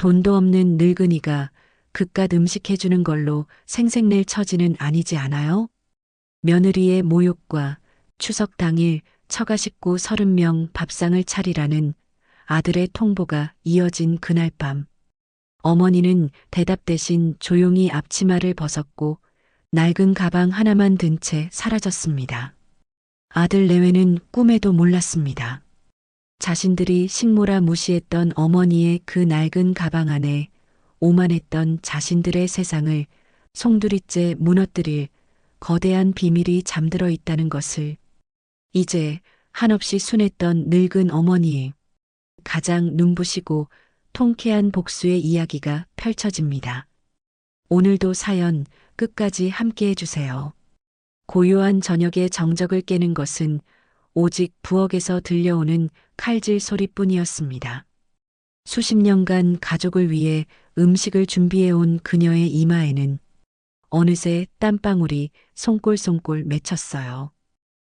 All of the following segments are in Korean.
돈도 없는 늙은이가 그깟 음식 해주는 걸로 생색낼 처지는 아니지 않아요? 며느리의 모욕과 추석 당일 처가 식구 30명 밥상을 차리라는 아들의 통보가 이어진 그날 밤. 어머니는 대답 대신 조용히 앞치마를 벗었고 낡은 가방 하나만 든 채 사라졌습니다. 아들 내외는 꿈에도 몰랐습니다. 자신들이 식모라 무시했던 어머니의 그 낡은 가방 안에 오만했던 자신들의 세상을 송두리째 무너뜨릴 거대한 비밀이 잠들어 있다는 것을 이제 한없이 순했던 늙은 어머니의 가장 눈부시고 통쾌한 복수의 이야기가 펼쳐집니다. 오늘도 사연 끝까지 함께 해주세요. 고요한 저녁의 정적을 깨는 것은 오직 부엌에서 들려오는 칼질 소리뿐이었습니다. 수십 년간 가족을 위해 음식을 준비해온 그녀의 이마에는 어느새 땀방울이 송골송골 맺혔어요.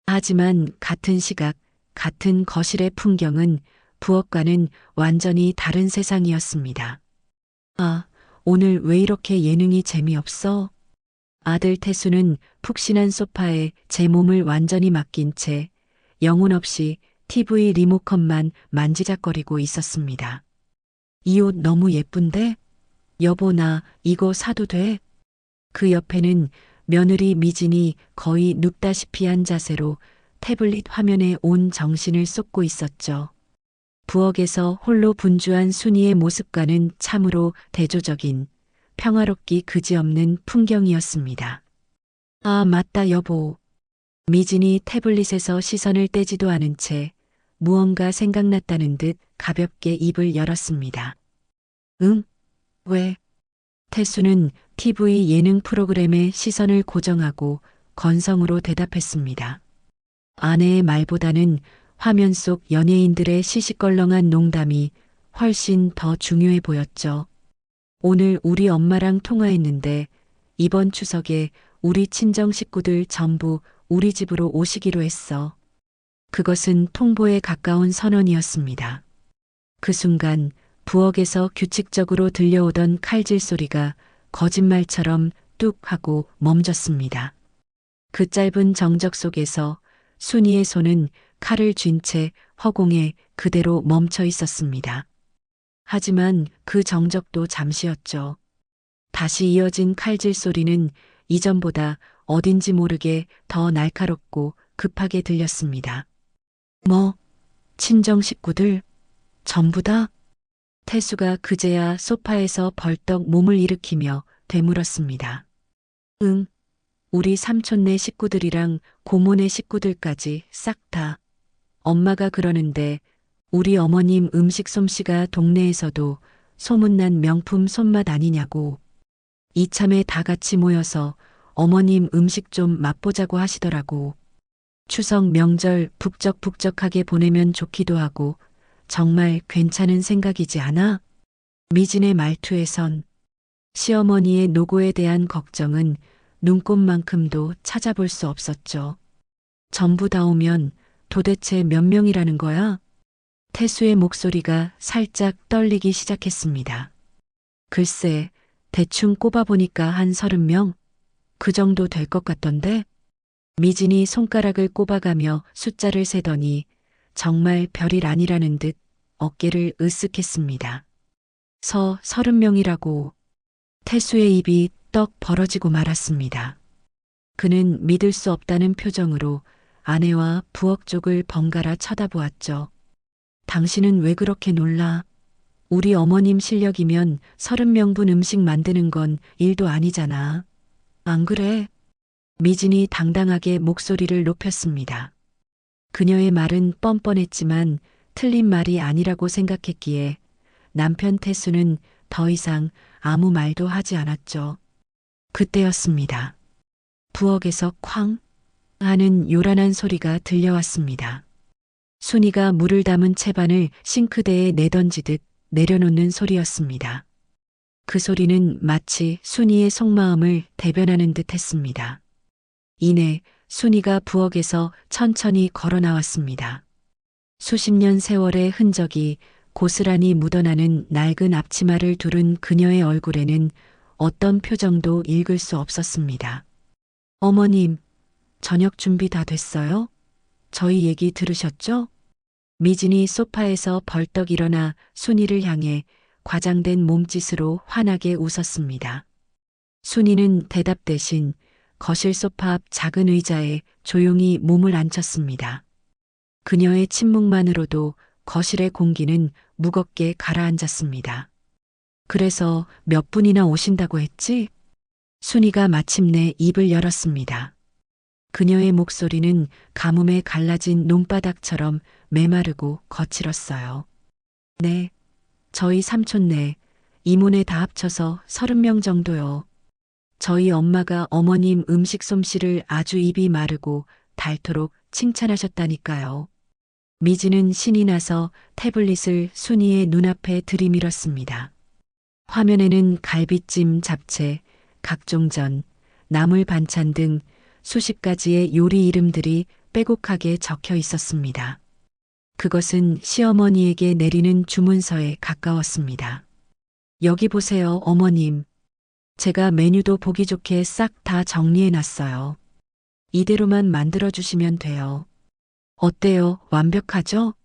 하지만 같은 시각, 같은 거실의 풍경은 부엌과는 완전히 다른 세상이었습니다. 아, 오늘 왜 이렇게 예능이 재미없어? 아들 태수는 푹신한 소파에 제 몸을 완전히 맡긴 채 영혼 없이 TV 리모컨만 만지작거리고 있었습니다. 이 옷 너무 예쁜데? 여보 나 이거 사도 돼? 그 옆에는 며느리 미진이 거의 눕다시피 한 자세로 태블릿 화면에 온 정신을 쏟고 있었죠. 부엌에서 홀로 분주한 순이의 모습과는 참으로 대조적인 평화롭기 그지없는 풍경이었습니다. 아, 맞다 여보. 미진이 태블릿에서 시선을 떼지도 않은 채 무언가 생각났다는 듯 가볍게 입을 열었습니다. 응? 왜? 태수는 TV 예능 프로그램에 시선을 고정하고 건성으로 대답했습니다. 아내의 말보다는 화면 속 연예인들의 시시껄렁한 농담이 훨씬 더 중요해 보였죠. 오늘 우리 엄마랑 통화했는데 이번 추석에 우리 친정 식구들 전부 우리 집으로 오시기로 했어. 그것은 통보에 가까운 선언이었습니다. 그 순간 부엌에서 규칙적으로 들려오던 칼질 소리가 거짓말처럼 뚝 하고 멈췄습니다. 그 짧은 정적 속에서 순이의 손은 칼을 쥔 채 허공에 그대로 멈춰 있었습니다. 하지만 그 정적도 잠시였죠. 다시 이어진 칼질 소리는 이전보다 어딘지 모르게 더 날카롭고 급하게 들렸습니다. 뭐, 친정 식구들? 전부 다? 태수가 그제야 소파에서 벌떡 몸을 일으키며 되물었습니다. 응, 우리 삼촌네 식구들이랑 고모네 식구들까지 싹 다. 엄마가 그러는데 우리 어머님 음식 솜씨가 동네에서도 소문난 명품 손맛 아니냐고. 이참에 다 같이 모여서 어머님 음식 좀 맛보자고 하시더라고. 추석 명절 북적북적하게 보내면 좋기도 하고 정말 괜찮은 생각이지 않아? 미진의 말투에선 시어머니의 노고에 대한 걱정은 눈꼽만큼도 찾아볼 수 없었죠. 전부 다 오면 도대체 몇 명이라는 거야? 태수의 목소리가 살짝 떨리기 시작했습니다. 글쎄, 대충 꼽아보니까 한 30명? 그 정도 될 것 같던데? 미진이 손가락을 꼽아가며 숫자를 세더니 정말 별일 아니라는 듯 어깨를 으쓱했습니다. 30명이라고. 태수의 입이 떡 벌어지고 말았습니다. 그는 믿을 수 없다는 표정으로 아내와 부엌 쪽을 번갈아 쳐다보았죠. 당신은 왜 그렇게 놀라? 우리 어머님 실력이면 30명분 음식 만드는 건 일도 아니잖아. 안 그래? 미진이 당당하게 목소리를 높였습니다. 그녀의 말은 뻔뻔했지만 틀린 말이 아니라고 생각했기에 남편 태수는 더 이상 아무 말도 하지 않았죠. 그때였습니다. 부엌에서 쾅 하는 요란한 소리가 들려왔습니다. 순이가 물을 담은 채반을 싱크대에 내던지듯 내려놓는 소리였습니다. 그 소리는 마치 순이의 속마음을 대변하는 듯 했습니다. 이내 순이가 부엌에서 천천히 걸어 나왔습니다. 수십 년 세월의 흔적이 고스란히 묻어나는 낡은 앞치마를 두른 그녀의 얼굴에는 어떤 표정도 읽을 수 없었습니다. 어머님, 저녁 준비 다 됐어요? 저희 얘기 들으셨죠? 미진이 소파에서 벌떡 일어나 순이를 향해 과장된 몸짓으로 환하게 웃었습니다. 순이는 대답 대신 거실 소파 앞 작은 의자에 조용히 몸을 앉혔습니다. 그녀의 침묵만으로도 거실의 공기는 무겁게 가라앉았습니다. 그래서 몇 분이나 오신다고 했지? 순이가 마침내 입을 열었습니다. 그녀의 목소리는 가뭄에 갈라진 논바닥처럼 메마르고 거칠었어요. 네, 저희 삼촌네, 이모네 다 합쳐서 30명 정도요. 저희 엄마가 어머님 음식 솜씨를 아주 입이 마르고 닳도록 칭찬하셨다니까요. 미지는 신이 나서 태블릿을 순이의 눈앞에 들이밀었습니다. 화면에는 갈비찜, 잡채, 각종 전, 나물 반찬 등 수십 가지의 요리 이름들이 빼곡하게 적혀 있었습니다. 그것은 시어머니에게 내리는 주문서에 가까웠습니다. 여기 보세요, 어머님. 제가 메뉴도 보기 좋게 싹 다 정리해 놨어요. 이대로만 만들어주시면 돼요. 어때요? 완벽하죠?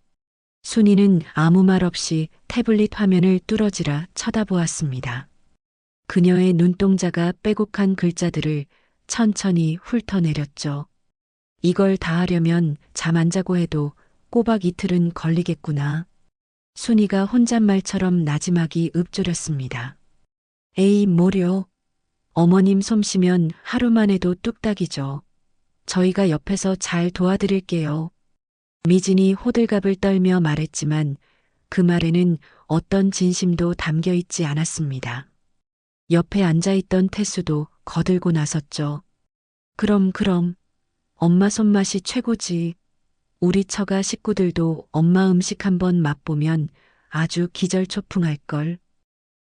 순이는 아무 말 없이 태블릿 화면을 뚫어지라 쳐다보았습니다. 그녀의 눈동자가 빼곡한 글자들을 천천히 훑어내렸죠. 이걸 다 하려면 잠 안 자고 해도 꼬박 이틀은 걸리겠구나. 순이가 혼잣말처럼 나지막이 읊조렸습니다. 에이, 뭐려. 어머님 솜씨면 하루만 해도 뚝딱이죠. 저희가 옆에서 잘 도와드릴게요. 미진이 호들갑을 떨며 말했지만 그 말에는 어떤 진심도 담겨 있지 않았습니다. 옆에 앉아있던 태수도 거들고 나섰죠. 그럼. 엄마 손맛이 최고지. 우리 처가 식구들도 엄마 음식 한번 맛보면 아주 기절초풍할걸.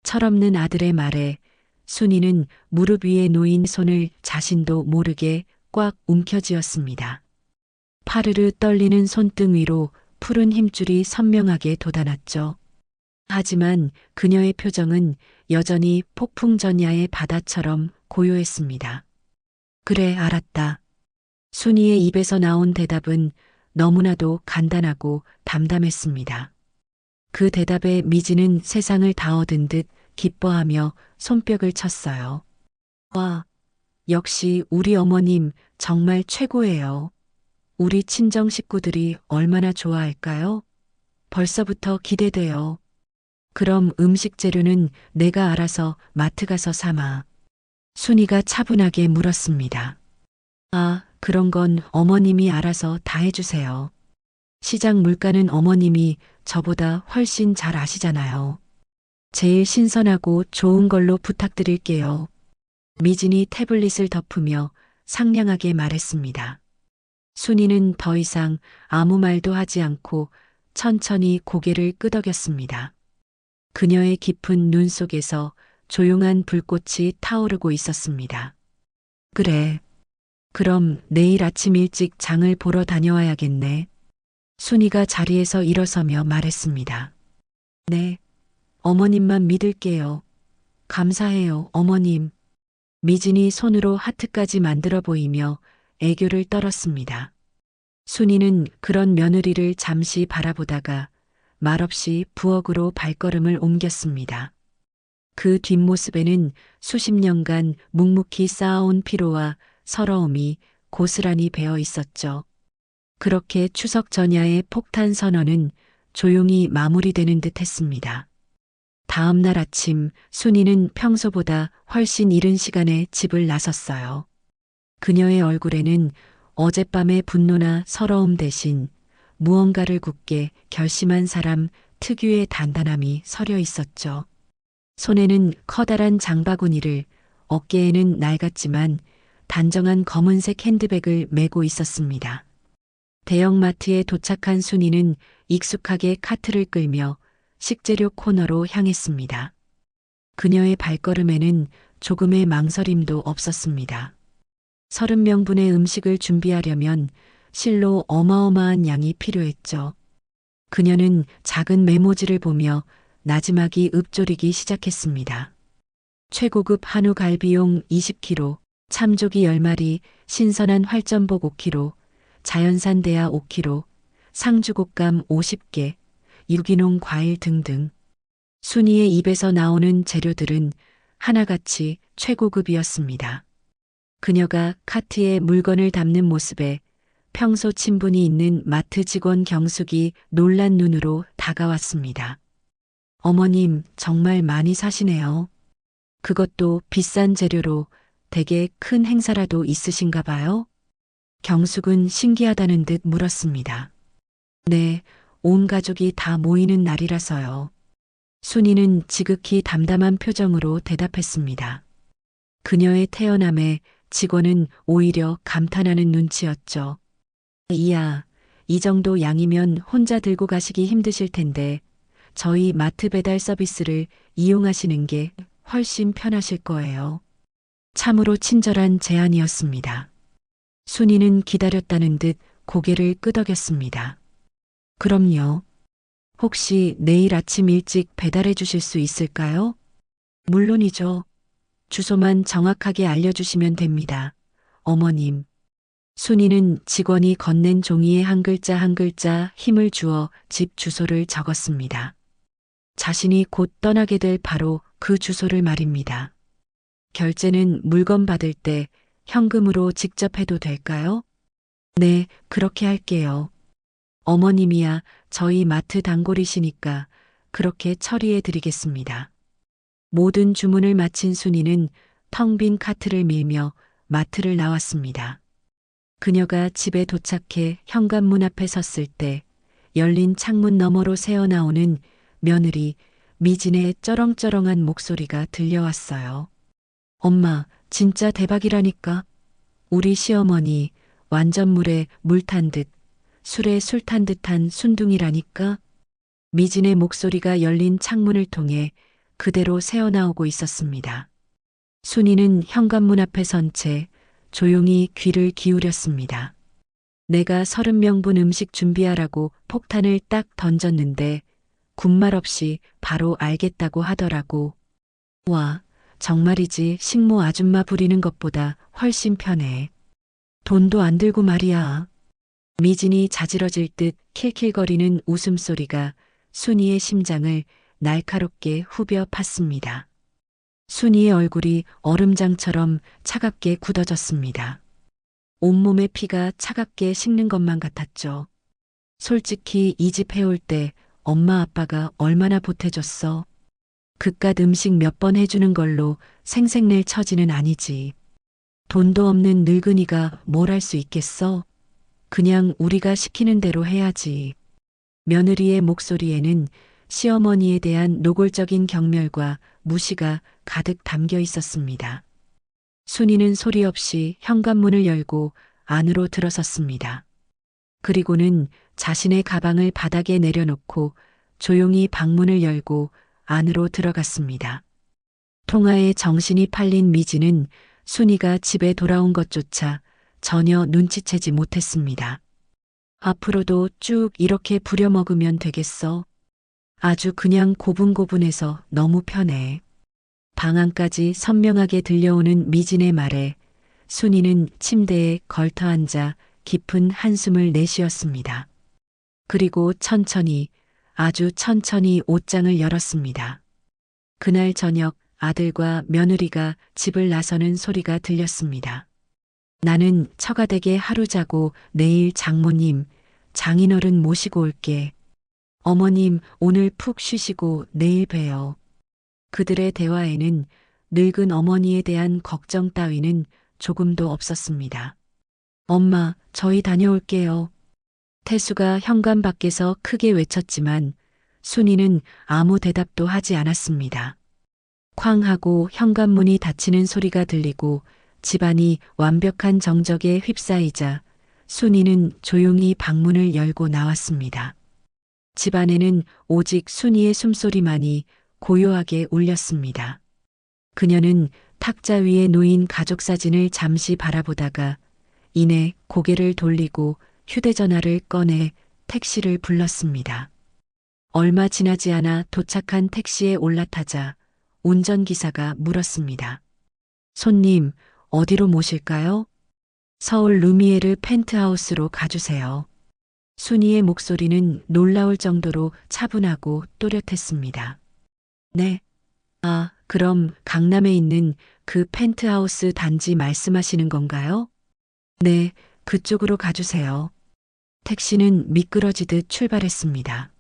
철없는 아들의 말에 순이는 무릎 위에 놓인 손을 자신도 모르게 꽉 움켜쥐었습니다. 파르르 떨리는 손등 위로 푸른 힘줄이 선명하게 돋아났죠. 하지만 그녀의 표정은 여전히 폭풍전야의 바다처럼 고요했습니다. 그래, 알았다. 순이의 입에서 나온 대답은 너무나도 간단하고 담담했습니다. 그 대답에 미지는 세상을 다 얻은 듯 기뻐하며 손뼉을 쳤어요. 와, 역시 우리 어머님 정말 최고예요. 우리 친정 식구들이 얼마나 좋아할까요? 벌써부터 기대돼요. 그럼 음식 재료는 내가 알아서 마트 가서 사마. 순이가 차분하게 물었습니다. 아, 그런 건 어머님이 알아서 다 해주세요. 시장 물가는 어머님이 저보다 훨씬 잘 아시잖아요. 제일 신선하고 좋은 걸로 부탁드릴게요. 미진이 태블릿을 덮으며 상냥하게 말했습니다. 순이는 더 이상 아무 말도 하지 않고 천천히 고개를 끄덕였습니다. 그녀의 깊은 눈 속에서 조용한 불꽃이 타오르고 있었습니다. 그래. 그럼 내일 아침 일찍 장을 보러 다녀와야겠네. 순이가 자리에서 일어서며 말했습니다. 네. 어머님만 믿을게요. 감사해요, 어머님. 미진이 손으로 하트까지 만들어 보이며 애교를 떨었습니다. 순이는 그런 며느리를 잠시 바라보다가 말없이 부엌으로 발걸음을 옮겼습니다. 그 뒷모습에는 수십 년간 묵묵히 쌓아온 피로와 서러움이 고스란히 배어 있었죠. 그렇게 추석 전야의 폭탄 선언은 조용히 마무리되는 듯 했습니다. 다음 날 아침 순이는 평소보다 훨씬 이른 시간에 집을 나섰어요. 그녀의 얼굴에는 어젯밤의 분노나 서러움 대신 무언가를 굳게 결심한 사람 특유의 단단함이 서려 있었죠. 손에는 커다란 장바구니를, 어깨에는 낡았지만 단정한 검은색 핸드백을 메고 있었습니다. 대형마트에 도착한 순이는 익숙하게 카트를 끌며 식재료 코너로 향했습니다. 그녀의 발걸음에는 조금의 망설임도 없었습니다. 30명분의 음식을 준비하려면 실로 어마어마한 양이 필요했죠. 그녀는 작은 메모지를 보며 나지막이 읊조리기 시작했습니다. 최고급 한우 갈비용 20kg, 참조기 10마리, 신선한 활전복 5kg, 자연산 대하 5kg, 상주곶감 50개, 유기농 과일 등등. 순이의 입에서 나오는 재료들은 하나같이 최고급이었습니다. 그녀가 카트에 물건을 담는 모습에 평소 친분이 있는 마트 직원 경숙이 놀란 눈으로 다가왔습니다. 어머님, 정말 많이 사시네요. 그것도 비싼 재료로 되게 큰 행사라도 있으신가 봐요? 경숙은 신기하다는 듯 물었습니다. 네, 온 가족이 다 모이는 날이라서요. 순이는 지극히 담담한 표정으로 대답했습니다. 그녀의 태어남에 직원은 오히려 감탄하는 눈치였죠. 이야, 이 정도 양이면 혼자 들고 가시기 힘드실 텐데 저희 마트 배달 서비스를 이용하시는 게 훨씬 편하실 거예요. 참으로 친절한 제안이었습니다. 순이는 기다렸다는 듯 고개를 끄덕였습니다. 그럼요. 혹시 내일 아침 일찍 배달해 주실 수 있을까요? 물론이죠. 주소만 정확하게 알려주시면 됩니다. 어머님. 순이는 직원이 건넨 종이에 한 글자 한 글자 힘을 주어 집 주소를 적었습니다. 자신이 곧 떠나게 될 바로 그 주소를 말입니다. 결제는 물건 받을 때 현금으로 직접 해도 될까요? 네, 그렇게 할게요. 어머님이야 저희 마트 단골이시니까 그렇게 처리해 드리겠습니다. 모든 주문을 마친 순이는 텅 빈 카트를 밀며 마트를 나왔습니다. 그녀가 집에 도착해 현관문 앞에 섰을 때 열린 창문 너머로 새어나오는 며느리 미진의 쩌렁쩌렁한 목소리가 들려왔어요. 엄마, 진짜 대박이라니까. 우리 시어머니 완전 물에 물 탄 듯, 술에 술 탄 듯한 순둥이라니까. 미진의 목소리가 열린 창문을 통해 그대로 새어나오고 있었습니다. 순이는 현관문 앞에 선 채 조용히 귀를 기울였습니다. 내가 30명분 음식 준비하라고 폭탄을 딱 던졌는데 군말 없이 바로 알겠다고 하더라고. 와, 정말이지 식모 아줌마 부리는 것보다 훨씬 편해. 돈도 안 들고 말이야. 미진이 자지러질 듯 킬킬거리는 웃음소리가 순이의 심장을 날카롭게 후벼 팠습니다. 순이의 얼굴이 얼음장처럼 차갑게 굳어졌습니다. 온몸의 피가 차갑게 식는 것만 같았죠. 솔직히 이 집 해올 때 엄마 아빠가 얼마나 보태줬어. 그깟 음식 몇 번 해주는 걸로 생색낼 처지는 아니지. 돈도 없는 늙은이가 뭘 할 수 있겠어? 그냥 우리가 시키는 대로 해야지. 며느리의 목소리에는 시어머니에 대한 노골적인 경멸과 무시가 가득 담겨 있었습니다. 순이는 소리 없이 현관문을 열고 안으로 들어섰습니다. 그리고는 자신의 가방을 바닥에 내려놓고 조용히 방문을 열고 안으로 들어갔습니다. 통화에 정신이 팔린 미진은 순이가 집에 돌아온 것조차 전혀 눈치채지 못했습니다. 앞으로도 쭉 이렇게 부려먹으면 되겠어. 아주 그냥 고분고분해서 너무 편해. 방 안까지 선명하게 들려오는 미진의 말에 순이는 침대에 걸터앉아 깊은 한숨을 내쉬었습니다. 그리고 천천히, 아주 천천히 옷장을 열었습니다. 그날 저녁 아들과 며느리가 집을 나서는 소리가 들렸습니다. 나는 처가댁에 하루 자고 내일 장모님, 장인어른 모시고 올게. 어머님 오늘 푹 쉬시고 내일 봬요. 그들의 대화에는 늙은 어머니에 대한 걱정 따위는 조금도 없었습니다. 엄마, 저희 다녀올게요. 태수가 현관 밖에서 크게 외쳤지만 순이는 아무 대답도 하지 않았습니다. 쾅 하고 현관문이 닫히는 소리가 들리고 집안이 완벽한 정적에 휩싸이자 순이는 조용히 방문을 열고 나왔습니다. 집안에는 오직 순이의 숨소리만이 고요하게 울렸습니다. 그녀는 탁자 위에 놓인 가족 사진을 잠시 바라보다가 이내 고개를 돌리고 휴대전화를 꺼내 택시를 불렀습니다. 얼마 지나지 않아 도착한 택시에 올라타자 운전기사가 물었습니다. 손님, 어디로 모실까요? 서울 루미에르 펜트하우스로 가주세요. 순이의 목소리는 놀라울 정도로 차분하고 또렷했습니다. 네. 아, 그럼 강남에 있는 그 펜트하우스 단지 말씀하시는 건가요? 네, 그쪽으로 가주세요. 택시는 미끄러지듯 출발했습니다.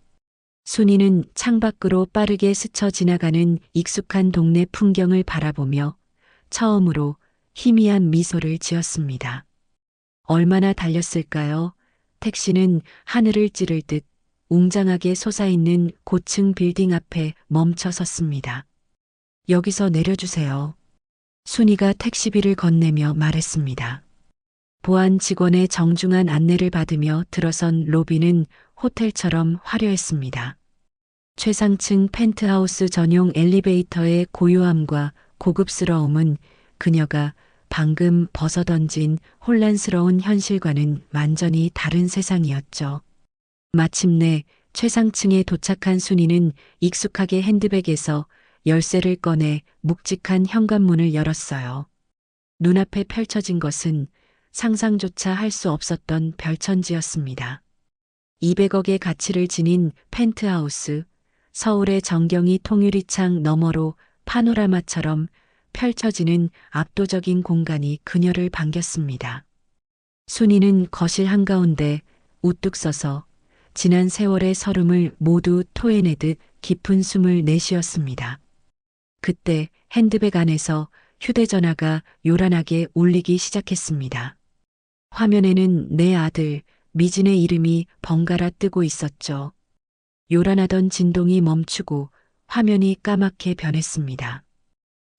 순이는 창밖으로 빠르게 스쳐 지나가는 익숙한 동네 풍경을 바라보며 처음으로 희미한 미소를 지었습니다. 얼마나 달렸을까요? 택시는 하늘을 찌를 듯 웅장하게 솟아있는 고층 빌딩 앞에 멈춰 섰습니다. 여기서 내려주세요. 순이가 택시비를 건네며 말했습니다. 보안 직원의 정중한 안내를 받으며 들어선 로비는 호텔처럼 화려했습니다. 최상층 펜트하우스 전용 엘리베이터의 고요함과 고급스러움은 그녀가 방금 벗어던진 혼란스러운 현실과는 완전히 다른 세상이었죠. 마침내 최상층에 도착한 순이는 익숙하게 핸드백에서 열쇠를 꺼내 묵직한 현관문을 열었어요. 눈앞에 펼쳐진 것은 상상조차 할 수 없었던 별천지였습니다. 200억의 가치를 지닌 펜트하우스, 서울의 정경이 통유리창 너머로 파노라마처럼 펼쳐지는 압도적인 공간이 그녀를 반겼습니다. 순이는 거실 한가운데 우뚝 서서 지난 세월의 서름을 모두 토해내듯 깊은 숨을 내쉬었습니다. 그때 핸드백 안에서 휴대전화가 요란하게 울리기 시작했습니다. 화면에는 내 아들 미진의 이름이 번갈아 뜨고 있었죠. 요란하던 진동이 멈추고 화면이 까맣게 변했습니다.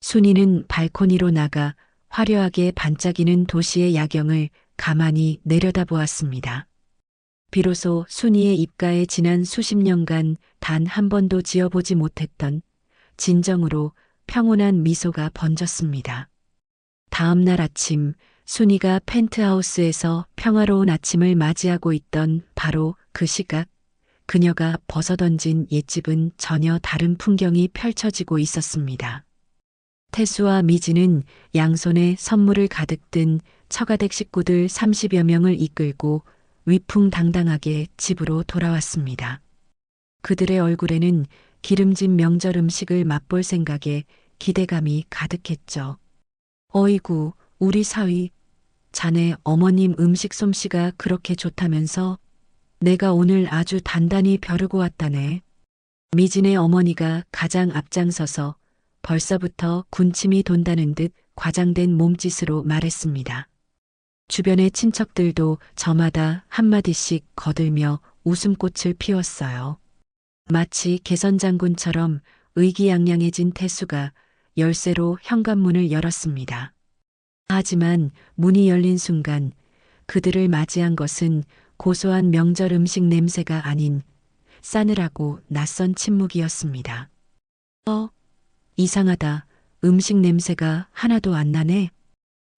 순이는 발코니로 나가 화려하게 반짝이는 도시의 야경을 가만히 내려다보았습니다. 비로소 순이의 입가에 지난 수십 년간 단 한 번도 지어보지 못했던 진정으로 평온한 미소가 번졌습니다. 다음 날 아침 순이가 펜트하우스에서 평화로운 아침을 맞이하고 있던 바로 그 시각 그녀가 벗어던진 옛집은 전혀 다른 풍경이 펼쳐지고 있었습니다. 태수와 미진은 양손에 선물을 가득 든 처가댁 식구들 30여 명을 이끌고 위풍당당하게 집으로 돌아왔습니다. 그들의 얼굴에는 기름진 명절 음식을 맛볼 생각에 기대감이 가득했죠. 어이구, 우리 사위, 자네 어머님 음식 솜씨가 그렇게 좋다면서 내가 오늘 아주 단단히 벼르고 왔다네. 미진의 어머니가 가장 앞장서서 벌써부터 군침이 돈다는 듯 과장된 몸짓으로 말했습니다. 주변의 친척들도 저마다 한마디씩 거들며 웃음꽃을 피웠어요. 마치 개선장군처럼 의기양양해진 태수가 열쇠로 현관문을 열었습니다. 하지만 문이 열린 순간 그들을 맞이한 것은 고소한 명절 음식 냄새가 아닌 싸늘하고 낯선 침묵이었습니다. 이상하다. 음식 냄새가 하나도 안 나네.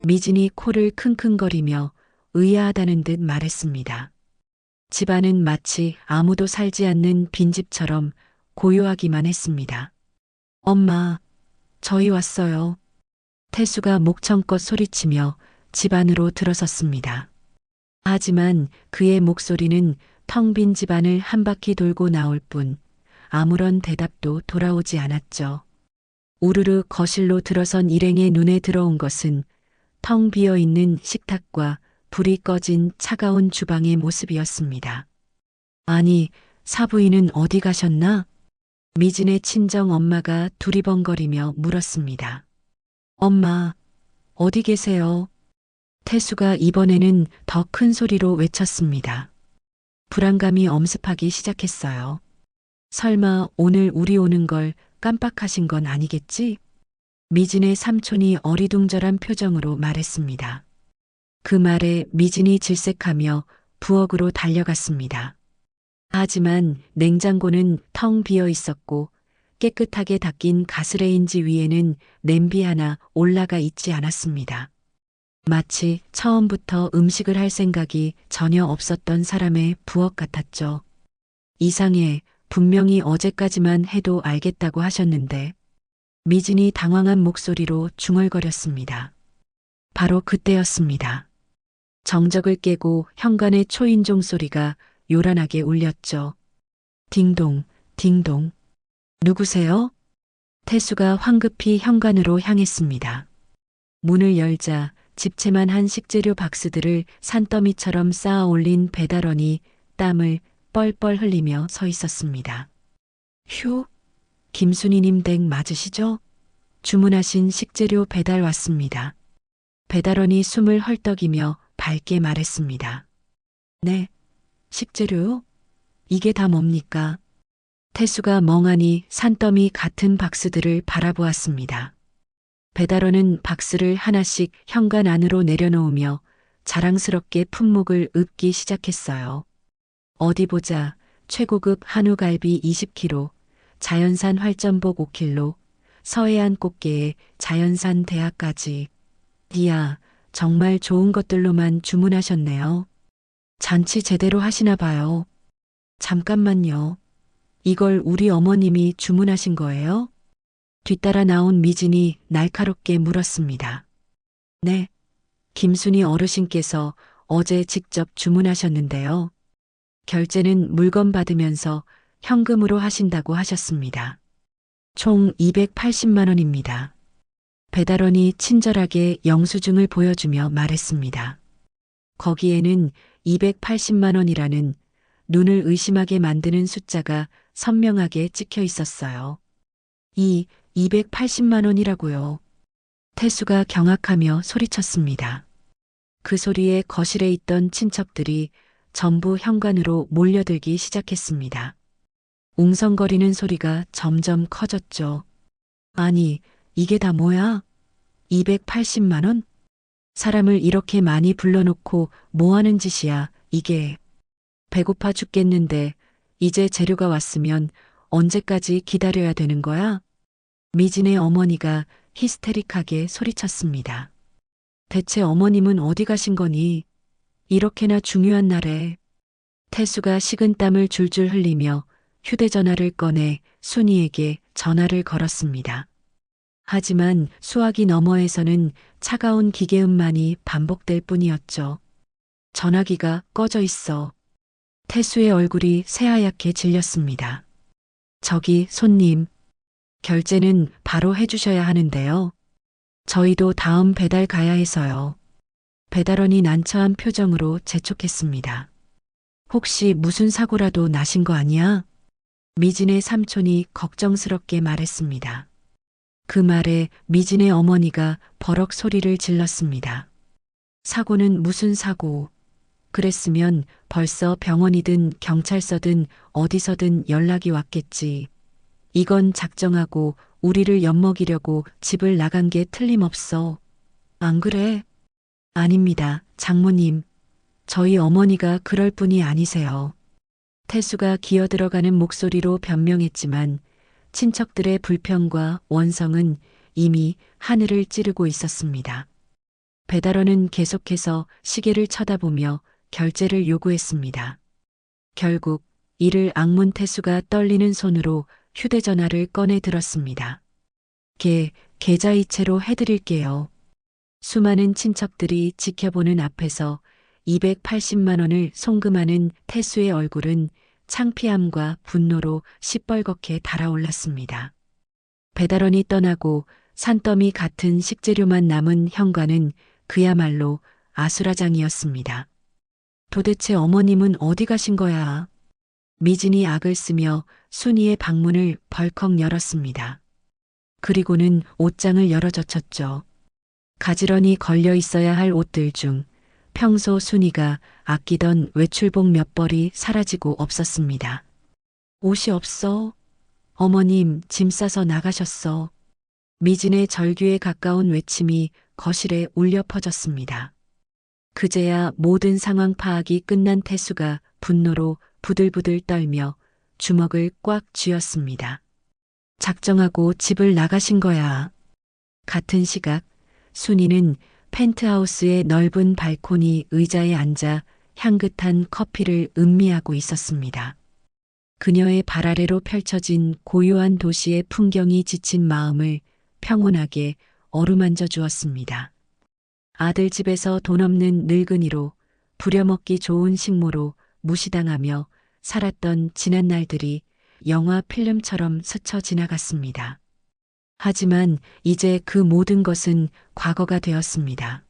미진이 코를 킁킁거리며 의아하다는 듯 말했습니다. 집안은 마치 아무도 살지 않는 빈집처럼 고요하기만 했습니다. 엄마, 저희 왔어요. 태수가 목청껏 소리치며 집 안으로 들어섰습니다. 하지만 그의 목소리는 텅 빈 집안을 한 바퀴 돌고 나올 뿐 아무런 대답도 돌아오지 않았죠. 우르르 거실로 들어선 일행의 눈에 들어온 것은 텅 비어 있는 식탁과 불이 꺼진 차가운 주방의 모습이었습니다. 아니, 사부인은 어디 가셨나? 미진의 친정 엄마가 두리번거리며 물었습니다. 엄마, 어디 계세요? 태수가 이번에는 더 큰 소리로 외쳤습니다. 불안감이 엄습하기 시작했어요. 설마 오늘 우리 오는 걸 깜빡하신 건 아니겠지? 미진의 삼촌이 어리둥절한 표정으로 말했습니다. 그 말에 미진이 질색하며 부엌으로 달려갔습니다. 하지만 냉장고는 텅 비어 있었고 깨끗하게 닦인 가스레인지 위에는 냄비 하나 올라가 있지 않았습니다. 마치 처음부터 음식을 할 생각이 전혀 없었던 사람의 부엌 같았죠. 이상해, 분명히 어제까지만 해도 알겠다고 하셨는데. 미진이 당황한 목소리로 중얼거렸습니다. 바로 그때였습니다. 정적을 깨고 현관의 초인종 소리가 요란하게 울렸죠. 딩동, 딩동. 누구세요? 태수가 황급히 현관으로 향했습니다. 문을 열자 집채만 한 식재료 박스들을 산더미처럼 쌓아 올린 배달원이 땀을 뻘뻘 흘리며 서 있었습니다. 휴, 김순희님 댁 맞으시죠? 주문하신 식재료 배달 왔습니다. 배달원이 숨을 헐떡이며 밝게 말했습니다. 네, 식재료요? 이게 다 뭡니까? 태수가 멍하니 산더미 같은 박스들을 바라보았습니다. 배달원은 박스를 하나씩 현관 안으로 내려놓으며 자랑스럽게 품목을 읊기 시작했어요. 어디 보자. 최고급 한우갈비 20kg, 자연산 활전복 5kg, 서해안 꽃게에 자연산 대하까지. 이야, 정말 좋은 것들로만 주문하셨네요. 잔치 제대로 하시나 봐요. 잠깐만요. 이걸 우리 어머님이 주문하신 거예요? 뒤따라 나온 미진이 날카롭게 물었습니다. 네, 김순희 어르신께서 어제 직접 주문하셨는데요. 결제는 물건 받으면서 현금으로 하신다고 하셨습니다. 총 280만 원입니다. 배달원이 친절하게 영수증을 보여주며 말했습니다. 거기에는 280만 원이라는 눈을 의심하게 만드는 숫자가 선명하게 찍혀 있었어요. 280만 원이라고요. 태수가 경악하며 소리쳤습니다. 그 소리에 거실에 있던 친척들이 전부 현관으로 몰려들기 시작했습니다. 웅성거리는 소리가 점점 커졌죠. 아니, 이게 다 뭐야? 280만 원? 사람을 이렇게 많이 불러놓고 뭐 하는 짓이야, 이게. 배고파 죽겠는데 이제 재료가 왔으면 언제까지 기다려야 되는 거야? 미진의 어머니가 히스테릭하게 소리쳤습니다. 대체 어머님은 어디 가신 거니? 이렇게나 중요한 날에. 태수가 식은땀을 줄줄 흘리며 휴대전화를 꺼내 순이에게 전화를 걸었습니다. 하지만 수화기 너머에서는 차가운 기계음만이 반복될 뿐이었죠. 전화기가 꺼져 있어. 태수의 얼굴이 새하얗게 질렸습니다. 저기 손님, 결제는 바로 해주셔야 하는데요. 저희도 다음 배달 가야 해서요. 배달원이 난처한 표정으로 재촉했습니다. 혹시 무슨 사고라도 나신 거 아니야? 미진의 삼촌이 걱정스럽게 말했습니다. 그 말에 미진의 어머니가 버럭 소리를 질렀습니다. 사고는 무슨 사고? 그랬으면 벌써 병원이든 경찰서든 어디서든 연락이 왔겠지. 이건 작정하고 우리를 엿먹이려고 집을 나간 게 틀림없어. 안 그래? 아닙니다, 장모님. 저희 어머니가 그럴 분이 아니세요. 태수가 기어들어가는 목소리로 변명했지만 친척들의 불평과 원성은 이미 하늘을 찌르고 있었습니다. 배달원은 계속해서 시계를 쳐다보며 결제를 요구했습니다. 결국 이를 악문 태수가 떨리는 손으로 휴대전화를 꺼내 들었습니다. 계좌이체로 해드릴게요. 수많은 친척들이 지켜보는 앞에서 280만 원을 송금하는 태수의 얼굴은 창피함과 분노로 시뻘겋게 달아올랐습니다. 배달원이 떠나고 산더미 같은 식재료만 남은 현관은 그야말로 아수라장이었습니다. 도대체 어머님은 어디 가신 거야? 미진이 악을 쓰며 순이의 방문을 벌컥 열었습니다. 그리고는 옷장을 열어젖혔죠. 가지런히 걸려 있어야 할 옷들 중 평소 순이가 아끼던 외출복 몇 벌이 사라지고 없었습니다. 옷이 없어. 어머님 짐 싸서 나가셨어. 미진의 절규에 가까운 외침이 거실에 울려 퍼졌습니다. 그제야 모든 상황 파악이 끝난 태수가 분노로 부들부들 떨며 주먹을 꽉 쥐었습니다. 작정하고 집을 나가신 거야. 같은 시각 순이는 펜트하우스의 넓은 발코니 의자에 앉아 향긋한 커피를 음미하고 있었습니다. 그녀의 발 아래로 펼쳐진 고요한 도시의 풍경이 지친 마음을 평온하게 어루만져 주었습니다. 아들 집에서 돈 없는 늙은이로 부려먹기 좋은 식모로 무시당하며 살았던 지난 날들이 영화 필름처럼 스쳐 지나갔습니다. 하지만 이제 그 모든 것은 과거가 되었습니다.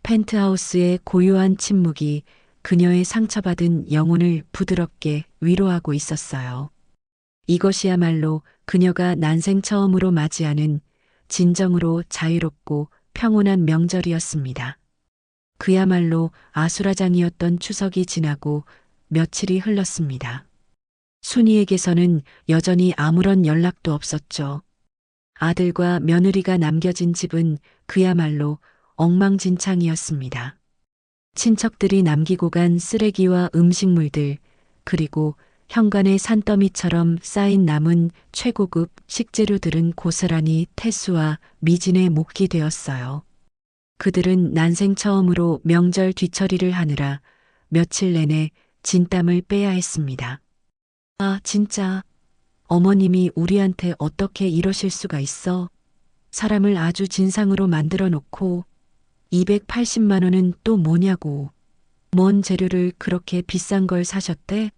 펜트하우스의 고요한 침묵이 그녀의 상처받은 영혼을 부드럽게 위로하고 있었어요. 이것이야말로 그녀가 난생 처음으로 맞이하는 진정으로 자유롭고 평온한 명절이었습니다. 그야말로 아수라장이었던 추석이 지나고 며칠이 흘렀습니다. 순이에게서는 여전히 아무런 연락도 없었죠. 아들과 며느리가 남겨진 집은 그야말로 엉망진창이었습니다. 친척들이 남기고 간 쓰레기와 음식물들, 그리고 현관의 산더미처럼 쌓인 남은 최고급 식재료들은 고스란히 태수와 미진의 몫이 되었어요. 그들은 난생 처음으로 명절 뒤처리를 하느라 며칠 내내 진땀을 빼야 했습니다. 아, 진짜. 어머님이 우리한테 어떻게 이러실 수가 있어? 사람을 아주 진상으로 만들어 놓고 280만 원은 또 뭐냐고. 뭔 재료를 그렇게 비싼 걸 사셨대?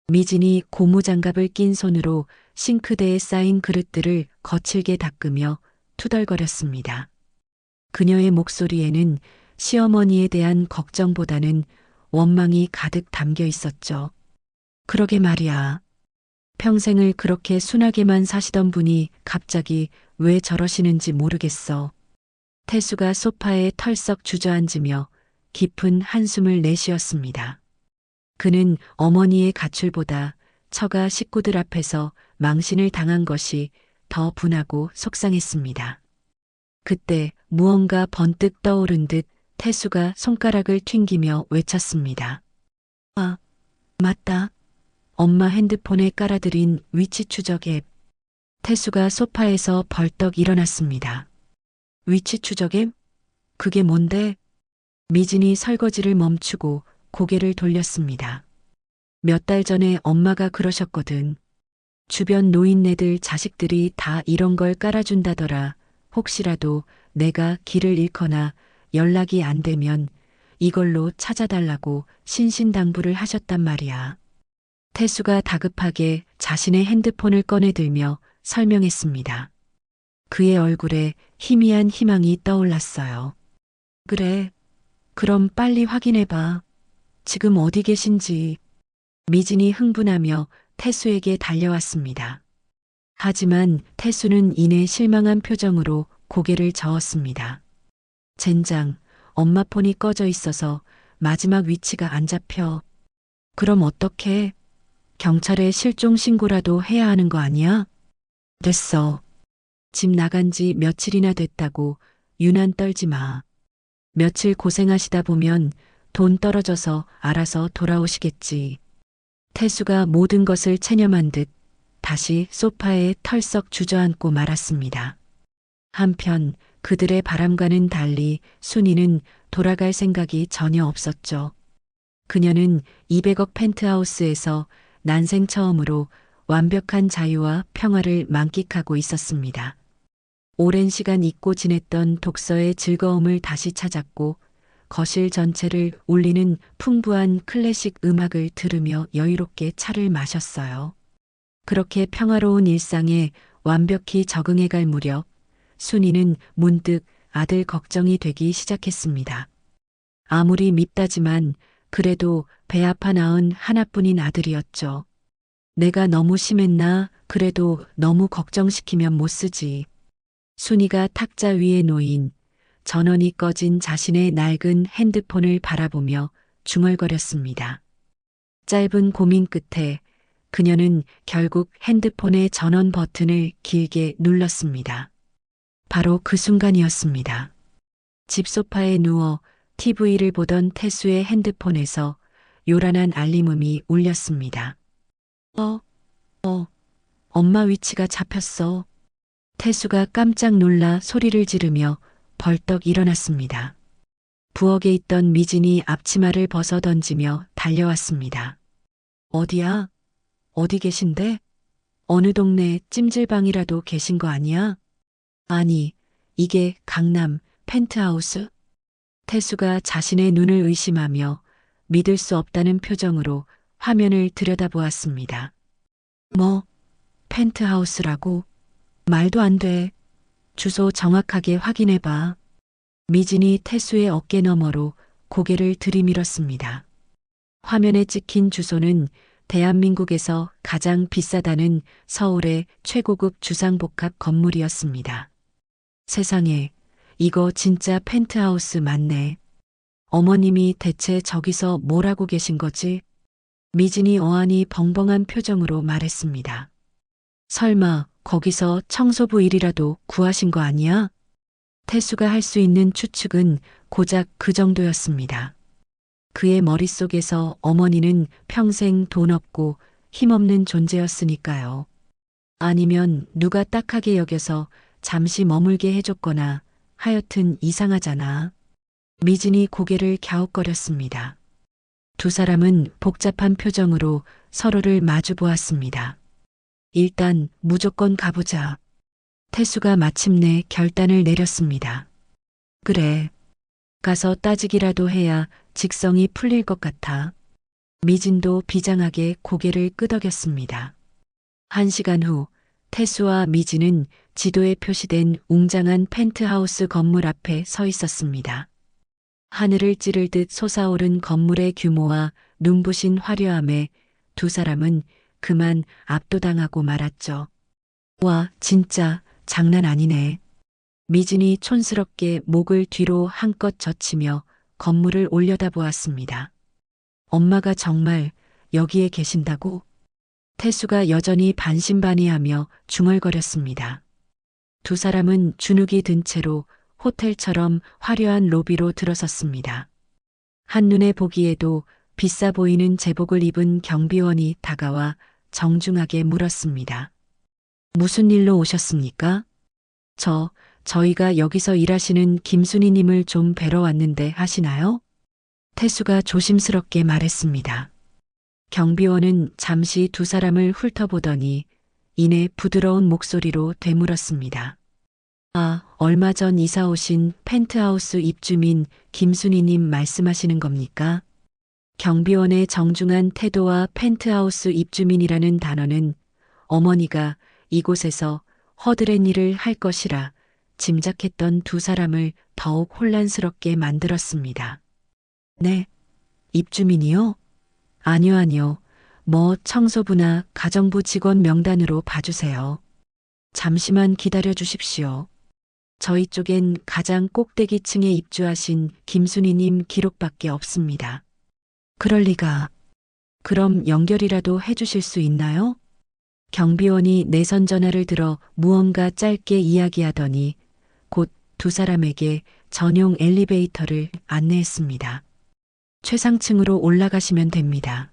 미진이 고무장갑을 낀 손으로 싱크대에 쌓인 그릇들을 거칠게 닦으며 투덜거렸습니다. 그녀의 목소리에는 시어머니에 대한 걱정보다는 원망이 가득 담겨 있었죠. 그러게 말이야. 평생을 그렇게 순하게만 사시던 분이 갑자기 왜 저러시는지 모르겠어. 태수가 소파에 털썩 주저앉으며 깊은 한숨을 내쉬었습니다. 그는 어머니의 가출보다 처가 식구들 앞에서 망신을 당한 것이 더 분하고 속상했습니다. 그때 무언가 번뜩 떠오른 듯 태수가 손가락을 튕기며 외쳤습니다. 아, 맞다. 엄마 핸드폰에 깔아드린 위치 추적 앱. 태수가 소파에서 벌떡 일어났습니다. 위치 추적 앱? 그게 뭔데? 미진이 설거지를 멈추고 고개를 돌렸습니다. 몇 달 전에 엄마가 그러셨거든. 주변 노인네들 자식들이 다 이런 걸 깔아준다더라. 혹시라도 내가 길을 잃거나 연락이 안 되면 이걸로 찾아달라고 신신당부를 하셨단 말이야. 태수가 다급하게 자신의 핸드폰을 꺼내들며 설명했습니다. 그의 얼굴에 희미한 희망이 떠올랐어요. 그래, 그럼 빨리 확인해봐. 지금 어디 계신지. 미진이 흥분하며 태수에게 달려왔습니다. 하지만 태수는 이내 실망한 표정으로 고개를 저었습니다. 젠장, 엄마 폰이 꺼져 있어서 마지막 위치가 안 잡혀. 그럼 어떡해? 경찰에 실종 신고라도 해야 하는 거 아니야? 됐어. 집 나간 지 며칠이나 됐다고 유난 떨지 마. 며칠 고생하시다 보면 돈 떨어져서 알아서 돌아오시겠지. 태수가 모든 것을 체념한 듯 다시 소파에 털썩 주저앉고 말았습니다. 한편 그들의 바람과는 달리 순이는 돌아갈 생각이 전혀 없었죠. 그녀는 200억 펜트하우스에서 난생 처음으로 완벽한 자유와 평화를 만끽하고 있었습니다. 오랜 시간 잊고 지냈던 독서의 즐거움을 다시 찾았고 거실 전체를 울리는 풍부한 클래식 음악을 들으며 여유롭게 차를 마셨어요. 그렇게 평화로운 일상에 완벽히 적응해갈 무렵 순이는 문득 아들 걱정이 되기 시작했습니다. 아무리 밉다지만 그래도 배 아파 낳은 하나뿐인 아들이었죠. 내가 너무 심했나? 그래도 너무 걱정시키면 못 쓰지. 순이가 탁자 위에 놓인 전원이 꺼진 자신의 낡은 핸드폰을 바라보며 중얼거렸습니다. 짧은 고민 끝에 그녀는 결국 핸드폰의 전원 버튼을 길게 눌렀습니다. 바로 그 순간이었습니다. 집 소파에 누워 TV를 보던 태수의 핸드폰에서 요란한 알림음이 울렸습니다. 엄마 위치가 잡혔어. 태수가 깜짝 놀라 소리를 지르며 벌떡 일어났습니다. 부엌에 있던 미진이 앞치마를 벗어 던지며 달려왔습니다. 어디야? 어디 계신데? 어느 동네 찜질방이라도 계신 거 아니야? 아니, 이게 강남 펜트하우스? 태수가 자신의 눈을 의심하며 믿을 수 없다는 표정으로 화면을 들여다보았습니다. 뭐, 펜트하우스라고? 말도 안 돼. 주소 정확하게 확인해봐. 미진이 태수의 어깨 너머로 고개를 들이밀었습니다. 화면에 찍힌 주소는 대한민국에서 가장 비싸다는 서울의 최고급 주상복합 건물이었습니다. 세상에, 이거 진짜 펜트하우스 맞네. 어머님이 대체 저기서 뭘 하고 계신 거지? 미진이 어안이 벙벙한 표정으로 말했습니다. 설마 거기서 청소부 일이라도 구하신 거 아니야? 태수가 할 수 있는 추측은 고작 그 정도였습니다. 그의 머릿속에서 어머니는 평생 돈 없고 힘없는 존재였으니까요. 아니면 누가 딱하게 여겨서 잠시 머물게 해줬거나 하여튼 이상하잖아. 미진이 고개를 갸웃거렸습니다. 두 사람은 복잡한 표정으로 서로를 마주 보았습니다. 일단 무조건 가보자. 태수가 마침내 결단을 내렸습니다. 그래. 가서 따지기라도 해야 직성이 풀릴 것 같아. 미진도 비장하게 고개를 끄덕였습니다. 1시간 후 태수와 미진은 지도에 표시된 웅장한 펜트하우스 건물 앞에 서 있었습니다. 하늘을 찌를 듯 솟아오른 건물의 규모와 눈부신 화려함에 두 사람은 그만 압도당하고 말았죠. 와, 진짜 장난 아니네. 미진이 촌스럽게 목을 뒤로 한껏 젖히며 건물을 올려다보았습니다. 엄마가 정말 여기에 계신다고? 태수가 여전히 반신반의하며 중얼거렸습니다. 두 사람은 주눅이 든 채로 호텔처럼 화려한 로비로 들어섰습니다. 한눈에 보기에도 비싸 보이는 제복을 입은 경비원이 다가와 정중하게 물었습니다. 무슨 일로 오셨습니까? 저희가 여기서 일하시는 김순희님을 좀 뵈러 왔는데 하시나요? 태수가 조심스럽게 말했습니다. 경비원은 잠시 두 사람을 훑어보더니 이내 부드러운 목소리로 되물었습니다. 아, 얼마 전 이사 오신 펜트하우스 입주민 김순희님 말씀하시는 겁니까? 경비원의 정중한 태도와 펜트하우스 입주민이라는 단어는 어머니가 이곳에서 허드렛 일을 할 것이라 짐작했던 두 사람을 더욱 혼란스럽게 만들었습니다. 네, 입주민이요? 아니요. 뭐 청소부나 가정부 직원 명단으로 봐주세요. 잠시만 기다려 주십시오. 저희 쪽엔 가장 꼭대기층에 입주하신 김순희님 기록밖에 없습니다. 그럴 리가. 그럼 연결이라도 해주실 수 있나요? 경비원이 내선 전화를 들어 무언가 짧게 이야기하더니 곧 두 사람에게 전용 엘리베이터를 안내했습니다. 최상층으로 올라가시면 됩니다.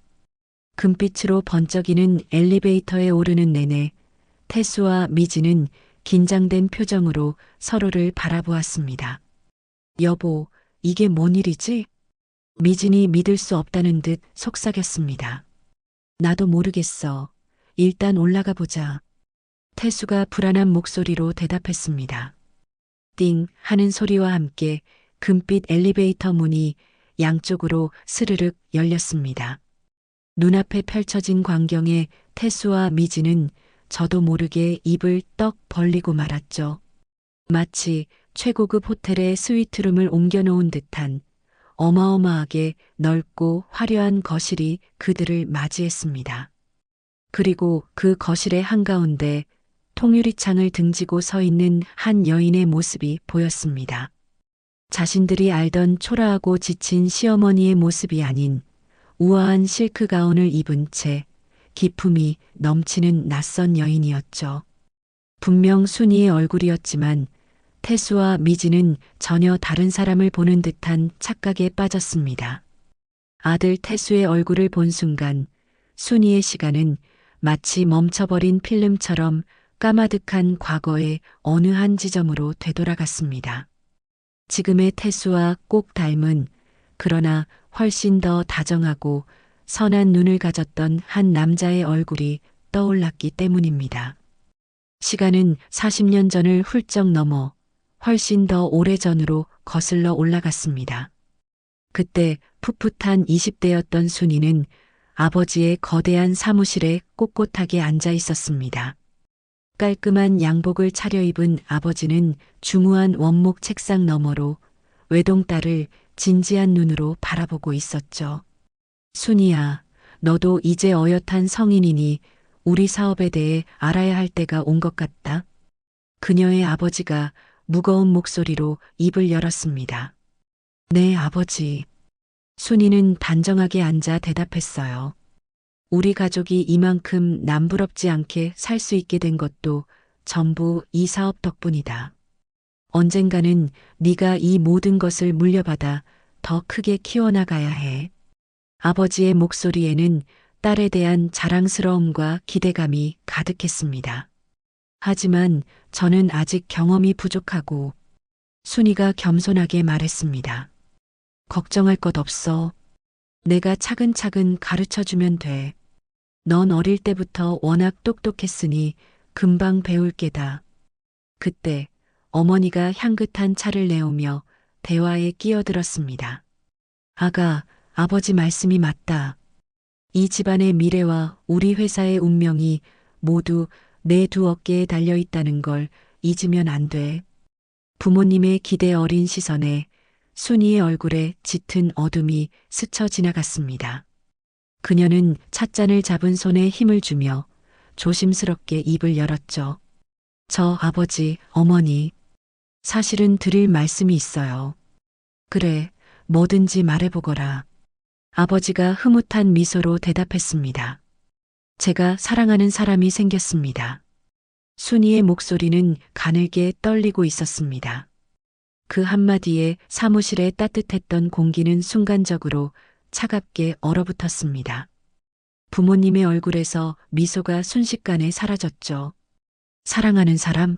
금빛으로 번쩍이는 엘리베이터에 오르는 내내 태수와 미진은 긴장된 표정으로 서로를 바라보았습니다. 여보, 이게 뭔 일이지? 미진이 믿을 수 없다는 듯 속삭였습니다. 나도 모르겠어. 일단 올라가 보자. 태수가 불안한 목소리로 대답했습니다. 띵 하는 소리와 함께 금빛 엘리베이터 문이 양쪽으로 스르륵 열렸습니다. 눈앞에 펼쳐진 광경에 태수와 미진은 저도 모르게 입을 떡 벌리고 말았죠. 마치 최고급 호텔의 스위트룸을 옮겨놓은 듯한 어마어마하게 넓고 화려한 거실이 그들을 맞이했습니다. 그리고 그 거실의 한가운데 통유리창을 등지고 서 있는 한 여인의 모습이 보였습니다. 자신들이 알던 초라하고 지친 시어머니의 모습이 아닌 우아한 실크 가운을 입은 채 기품이 넘치는 낯선 여인이었죠. 분명 순이의 얼굴이었지만 태수와 미진은 전혀 다른 사람을 보는 듯한 착각에 빠졌습니다. 아들 태수의 얼굴을 본 순간 순이의 시간은 마치 멈춰버린 필름처럼 까마득한 과거의 어느 한 지점으로 되돌아갔습니다. 지금의 태수와 꼭 닮은 그러나 훨씬 더 다정하고 선한 눈을 가졌던 한 남자의 얼굴이 떠올랐기 때문입니다. 시간은 40년 전을 훌쩍 넘어 훨씬 더 오래전으로 거슬러 올라갔습니다. 그때 풋풋한 20대였던 순이는 아버지의 거대한 사무실에 꼿꼿하게 앉아 있었습니다. 깔끔한 양복을 차려입은 아버지는 중후한 원목 책상 너머로 외동딸을 진지한 눈으로 바라보고 있었죠. 순이야, 너도 이제 어엿한 성인이니 우리 사업에 대해 알아야 할 때가 온 것 같다. 그녀의 아버지가 무거운 목소리로 입을 열었습니다. 네, 아버지. 순이는 단정하게 앉아 대답했어요. 우리 가족이 이만큼 남부럽지 않게 살 수 있게 된 것도 전부 이 사업 덕분이다. 언젠가는 네가 이 모든 것을 물려받아 더 크게 키워나가야 해. 아버지의 목소리에는 딸에 대한 자랑스러움과 기대감이 가득했습니다. 하지만 저는 아직 경험이 부족하고 순이가 겸손하게 말했습니다. 걱정할 것 없어. 내가 차근차근 가르쳐주면 돼. 넌 어릴 때부터 워낙 똑똑했으니 금방 배울 게다. 그때 어머니가 향긋한 차를 내오며 대화에 끼어들었습니다. 아가, 아버지 말씀이 맞다. 이 집안의 미래와 우리 회사의 운명이 모두 내 두 어깨에 달려 있다는 걸 잊으면 안 돼. 부모님의 기대 어린 시선에 순이의 얼굴에 짙은 어둠이 스쳐 지나갔습니다. 그녀는 찻잔을 잡은 손에 힘을 주며 조심스럽게 입을 열었죠. 저 아버지, 어머니, 사실은 드릴 말씀이 있어요. 그래, 뭐든지 말해보거라. 아버지가 흐뭇한 미소로 대답했습니다. 제가 사랑하는 사람이 생겼습니다. 순이의 목소리는 가늘게 떨리고 있었습니다. 그 한마디에 사무실의 따뜻했던 공기는 순간적으로 차갑게 얼어붙었습니다. 부모님의 얼굴에서 미소가 순식간에 사라졌죠. 사랑하는 사람?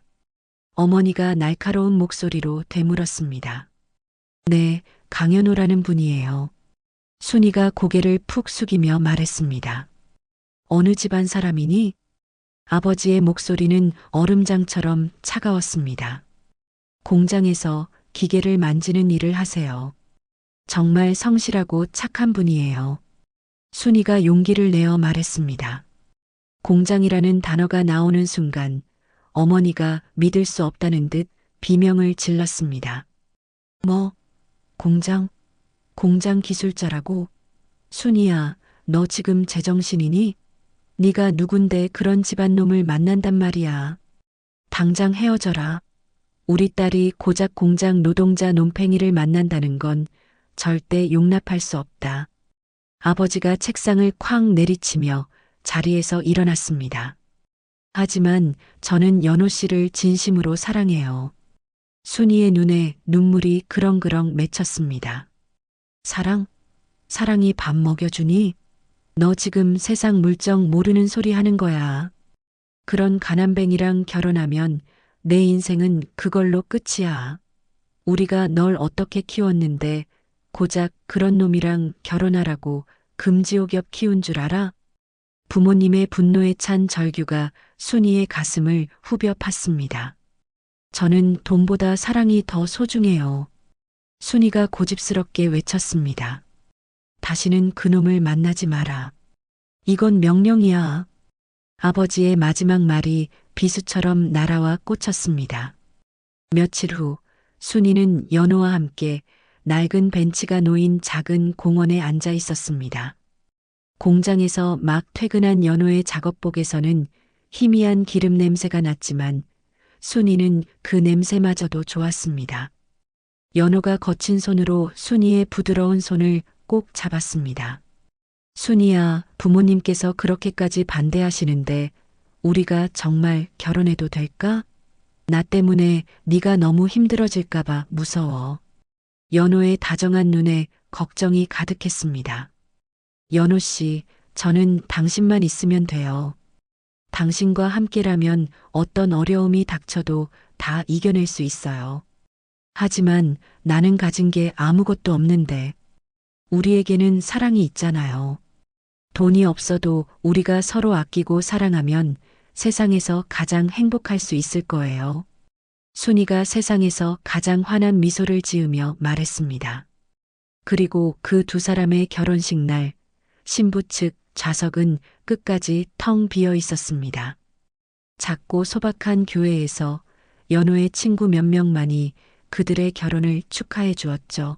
어머니가 날카로운 목소리로 되물었습니다. 네, 강연호라는 분이에요. 순이가 고개를 푹 숙이며 말했습니다. 어느 집안 사람이니? 아버지의 목소리는 얼음장처럼 차가웠습니다. 공장에서 기계를 만지는 일을 하세요. 정말 성실하고 착한 분이에요. 순이가 용기를 내어 말했습니다. 공장이라는 단어가 나오는 순간 어머니가 믿을 수 없다는 듯 비명을 질렀습니다. 뭐, 공장? 공장 기술자라고? 순이야, 너 지금 제정신이니? 네가 누군데 그런 집안 놈을 만난단 말이야. 당장 헤어져라. 우리 딸이 고작 공장 노동자 놈팽이를 만난다는 건 절대 용납할 수 없다. 아버지가 책상을 쾅 내리치며 자리에서 일어났습니다. 하지만 저는 연호 씨를 진심으로 사랑해요. 순이의 눈에 눈물이 그렁그렁 맺혔습니다. 사랑? 사랑이 밥 먹여주니? 너 지금 세상 물정 모르는 소리 하는 거야. 그런 가난뱅이랑 결혼하면 내 인생은 그걸로 끝이야. 우리가 널 어떻게 키웠는데 고작 그런 놈이랑 결혼하라고 금지옥엽 키운 줄 알아? 부모님의 분노에 찬 절규가 순이의 가슴을 후벼 팠습니다. 저는 돈보다 사랑이 더 소중해요. 순이가 고집스럽게 외쳤습니다. 다시는 그놈을 만나지 마라. 이건 명령이야. 아버지의 마지막 말이 비수처럼 날아와 꽂혔습니다. 며칠 후 순이는 연호와 함께 낡은 벤치가 놓인 작은 공원에 앉아 있었습니다. 공장에서 막 퇴근한 연호의 작업복에서는 희미한 기름 냄새가 났지만 순이는 그 냄새마저도 좋았습니다. 연호가 거친 손으로 순이의 부드러운 손을 꼭 잡았습니다. 순이야, 부모님께서 그렇게까지 반대하시는데 우리가 정말 결혼해도 될까? 나 때문에 네가 너무 힘들어질까 봐 무서워. 연호의 다정한 눈에 걱정이 가득했습니다. 연호 씨, 저는 당신만 있으면 돼요. 당신과 함께라면 어떤 어려움이 닥쳐도 다 이겨낼 수 있어요. 하지만 나는 가진 게 아무것도 없는데 우리에게는 사랑이 있잖아요. 돈이 없어도 우리가 서로 아끼고 사랑하면 세상에서 가장 행복할 수 있을 거예요. 순이가 세상에서 가장 환한 미소를 지으며 말했습니다. 그리고 그 두 사람의 결혼식 날 신부 측 좌석은 끝까지 텅 비어 있었습니다. 작고 소박한 교회에서 연호의 친구 몇 명만이 그들의 결혼을 축하해 주었죠.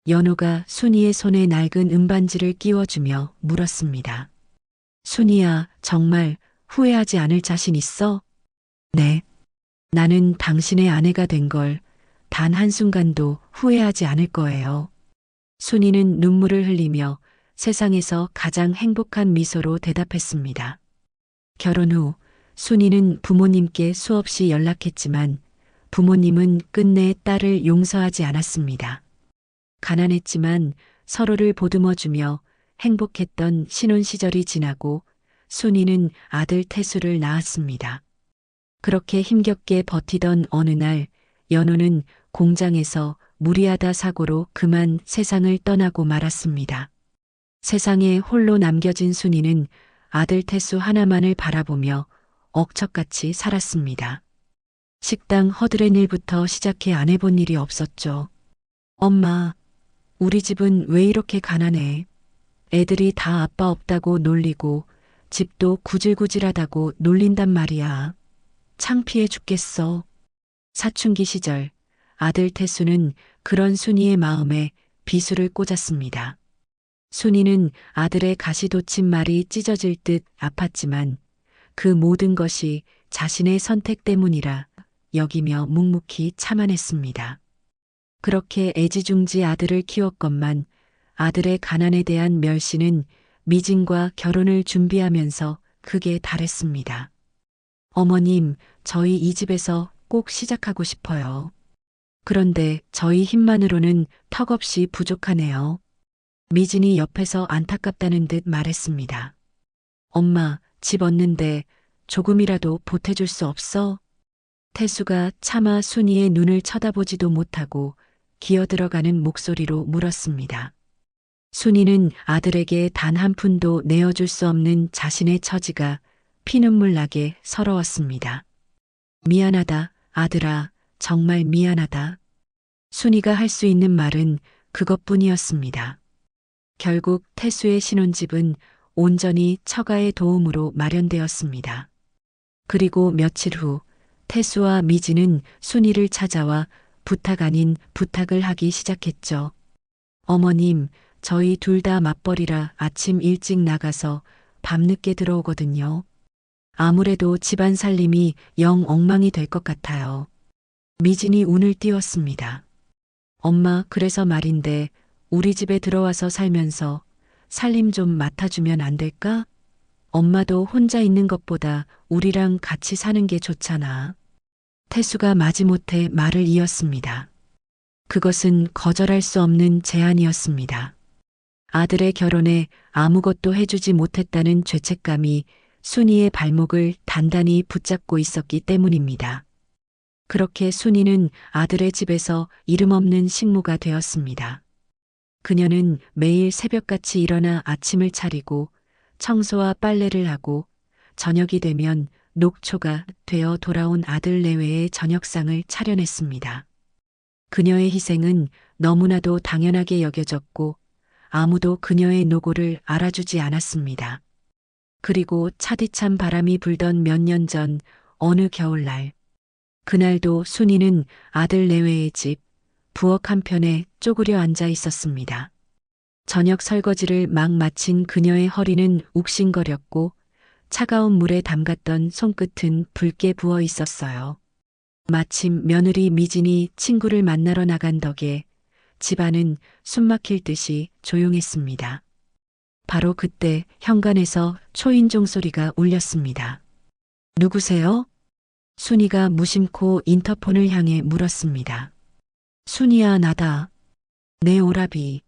연호가 순이의 손에 낡은 은반지를 끼워주며 물었습니다. 순이야, 정말 후회하지 않을 자신 있어? 네. 나는 당신의 아내가 된 걸 단 한순간도 후회하지 않을 거예요. 순이는 눈물을 흘리며 세상에서 가장 행복한 미소로 대답했습니다. 결혼 후 순이는 부모님께 수없이 연락했지만 부모님은 끝내 딸을 용서하지 않았습니다. 가난했지만 서로를 보듬어주며 행복했던 신혼 시절이 지나고 순이는 아들 태수를 낳았습니다. 그렇게 힘겹게 버티던 어느 날 연호는 공장에서 무리하다 사고로 그만 세상을 떠나고 말았습니다. 세상에 홀로 남겨진 순이는 아들 태수 하나만을 바라보며 억척같이 살았습니다. 식당 허드렛 일부터 시작해 안 해본 일이 없었죠. 엄마, 우리 집은 왜 이렇게 가난해? 애들이 다 아빠 없다고 놀리고 집도 구질구질하다고 놀린단 말이야. 창피해 죽겠어. 사춘기 시절 아들 태수는 그런 순이의 마음에 비수를 꽂았습니다. 순이는 아들의 가시돋친 말이 찢어질 듯 아팠지만 그 모든 것이 자신의 선택 때문이라 여기며 묵묵히 참아냈습니다. 그렇게 애지중지 아들을 키웠건만 아들의 가난에 대한 멸시는 미진과 결혼을 준비하면서 크게 달했습니다. 어머님, 저희 이 집에서 꼭 시작하고 싶어요. 그런데 저희 힘만으로는 턱없이 부족하네요. 미진이 옆에서 안타깝다는 듯 말했습니다. 엄마, 집 얻는데 조금이라도 보태줄 수 없어? 태수가 차마 순이의 눈을 쳐다보지도 못하고 기어들어가는 목소리로 물었습니다. 순이는 아들에게 단 한 푼도 내어줄 수 없는 자신의 처지가 피눈물 나게 서러웠습니다. 미안하다, 아들아, 정말 미안하다. 순이가 할 수 있는 말은 그것뿐이었습니다. 결국 태수의 신혼집은 온전히 처가의 도움으로 마련되었습니다. 그리고 며칠 후 태수와 미진은 순이를 찾아와 부탁 아닌 부탁을 하기 시작했죠. 어머님, 저희 둘 다 맞벌이라 아침 일찍 나가서 밤늦게 들어오거든요. 아무래도 집안 살림이 영 엉망이 될 것 같아요. 미진이 운을 띄웠습니다. 엄마, 그래서 말인데 우리 집에 들어와서 살면서 살림 좀 맡아주면 안 될까? 엄마도 혼자 있는 것보다 우리랑 같이 사는 게 좋잖아. 태수가 마지못해 말을 이었습니다. 그것은 거절할 수 없는 제안이었습니다. 아들의 결혼에 아무것도 해주지 못했다는 죄책감이 순이의 발목을 단단히 붙잡고 있었기 때문입니다. 그렇게 순이는 아들의 집에서 이름 없는 식모가 되었습니다. 그녀는 매일 새벽같이 일어나 아침을 차리고 청소와 빨래를 하고 저녁이 되면 녹초가 되어 돌아온 아들 내외의 저녁상을 차려냈습니다. 그녀의 희생은 너무나도 당연하게 여겨졌고 아무도 그녀의 노고를 알아주지 않았습니다. 그리고 차디찬 바람이 불던 몇 년 전 어느 겨울날, 그날도 순이는 아들 내외의 집 부엌 한편에 쪼그려 앉아 있었습니다. 저녁 설거지를 막 마친 그녀의 허리는 욱신거렸고 차가운 물에 담갔던 손끝은 붉게 부어 있었어요. 마침 며느리 미진이 친구를 만나러 나간 덕에 집안은 숨막힐 듯이 조용했습니다. 바로 그때 현관에서 초인종 소리가 울렸습니다. 누구세요? 순이가 무심코 인터폰을 향해 물었습니다. 순이야, 나다. 내 오라비.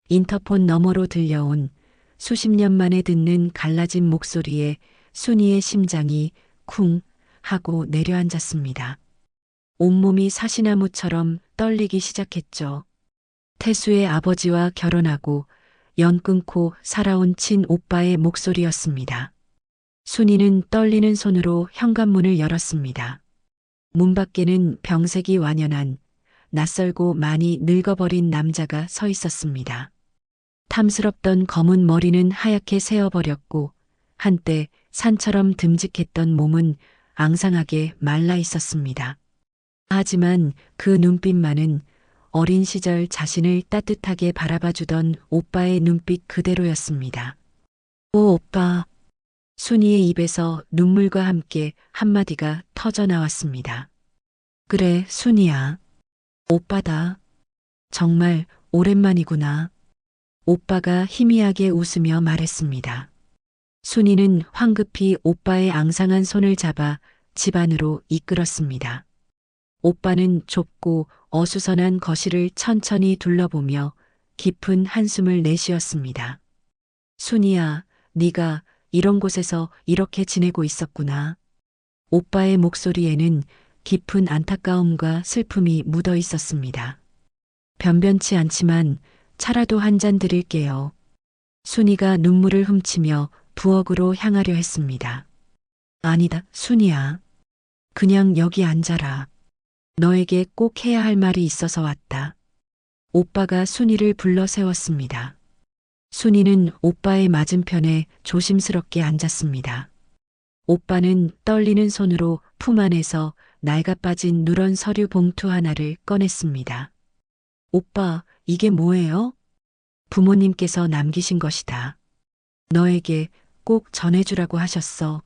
인터폰 너머로 들려온 수십 년 만에 듣는 갈라진 목소리에 순이의 심장이 쿵 하고 내려앉았습니다. 온몸이 사시나무처럼 떨리기 시작했죠. 태수의 아버지와 결혼하고 연 끊고 살아온 친오빠의 목소리였습니다. 순이는 떨리는 손으로 현관문을 열었습니다. 문 밖에는 병색이 완연한 낯설고 많이 늙어버린 남자가 서 있었습니다. 탐스럽던 검은 머리는 하얗게 새어버렸고 한때 산처럼 듬직했던 몸은 앙상하게 말라 있었습니다. 하지만 그 눈빛만은 어린 시절 자신을 따뜻하게 바라봐주던 오빠의 눈빛 그대로였습니다. 오, 오빠. 순이의 입에서 눈물과 함께 한마디가 터져 나왔습니다. 그래, 순이야. 오빠다. 정말 오랜만이구나. 오빠가 희미하게 웃으며 말했습니다. 순이는 황급히 오빠의 앙상한 손을 잡아 집 안으로 이끌었습니다. 오빠는 좁고 어수선한 거실을 천천히 둘러보며 깊은 한숨을 내쉬었습니다. 순이야, 네가 이런 곳에서 이렇게 지내고 있었구나. 오빠의 목소리에는 깊은 안타까움과 슬픔이 묻어 있었습니다. 변변치 않지만 차라도 한 잔 드릴게요. 순이가 눈물을 훔치며 부엌으로 향하려 했습니다. 아니다, 순이야. 그냥 여기 앉아라. 너에게 꼭 해야 할 말이 있어서 왔다. 오빠가 순이를 불러 세웠습니다. 순이는 오빠의 맞은편에 조심스럽게 앉았습니다. 오빠는 떨리는 손으로 품 안에서 낡아빠진 누런 서류 봉투 하나를 꺼냈습니다. 오빠, 이게 뭐예요? 부모님께서 남기신 것이다. 너에게 꼭 전해주라고 하셨어.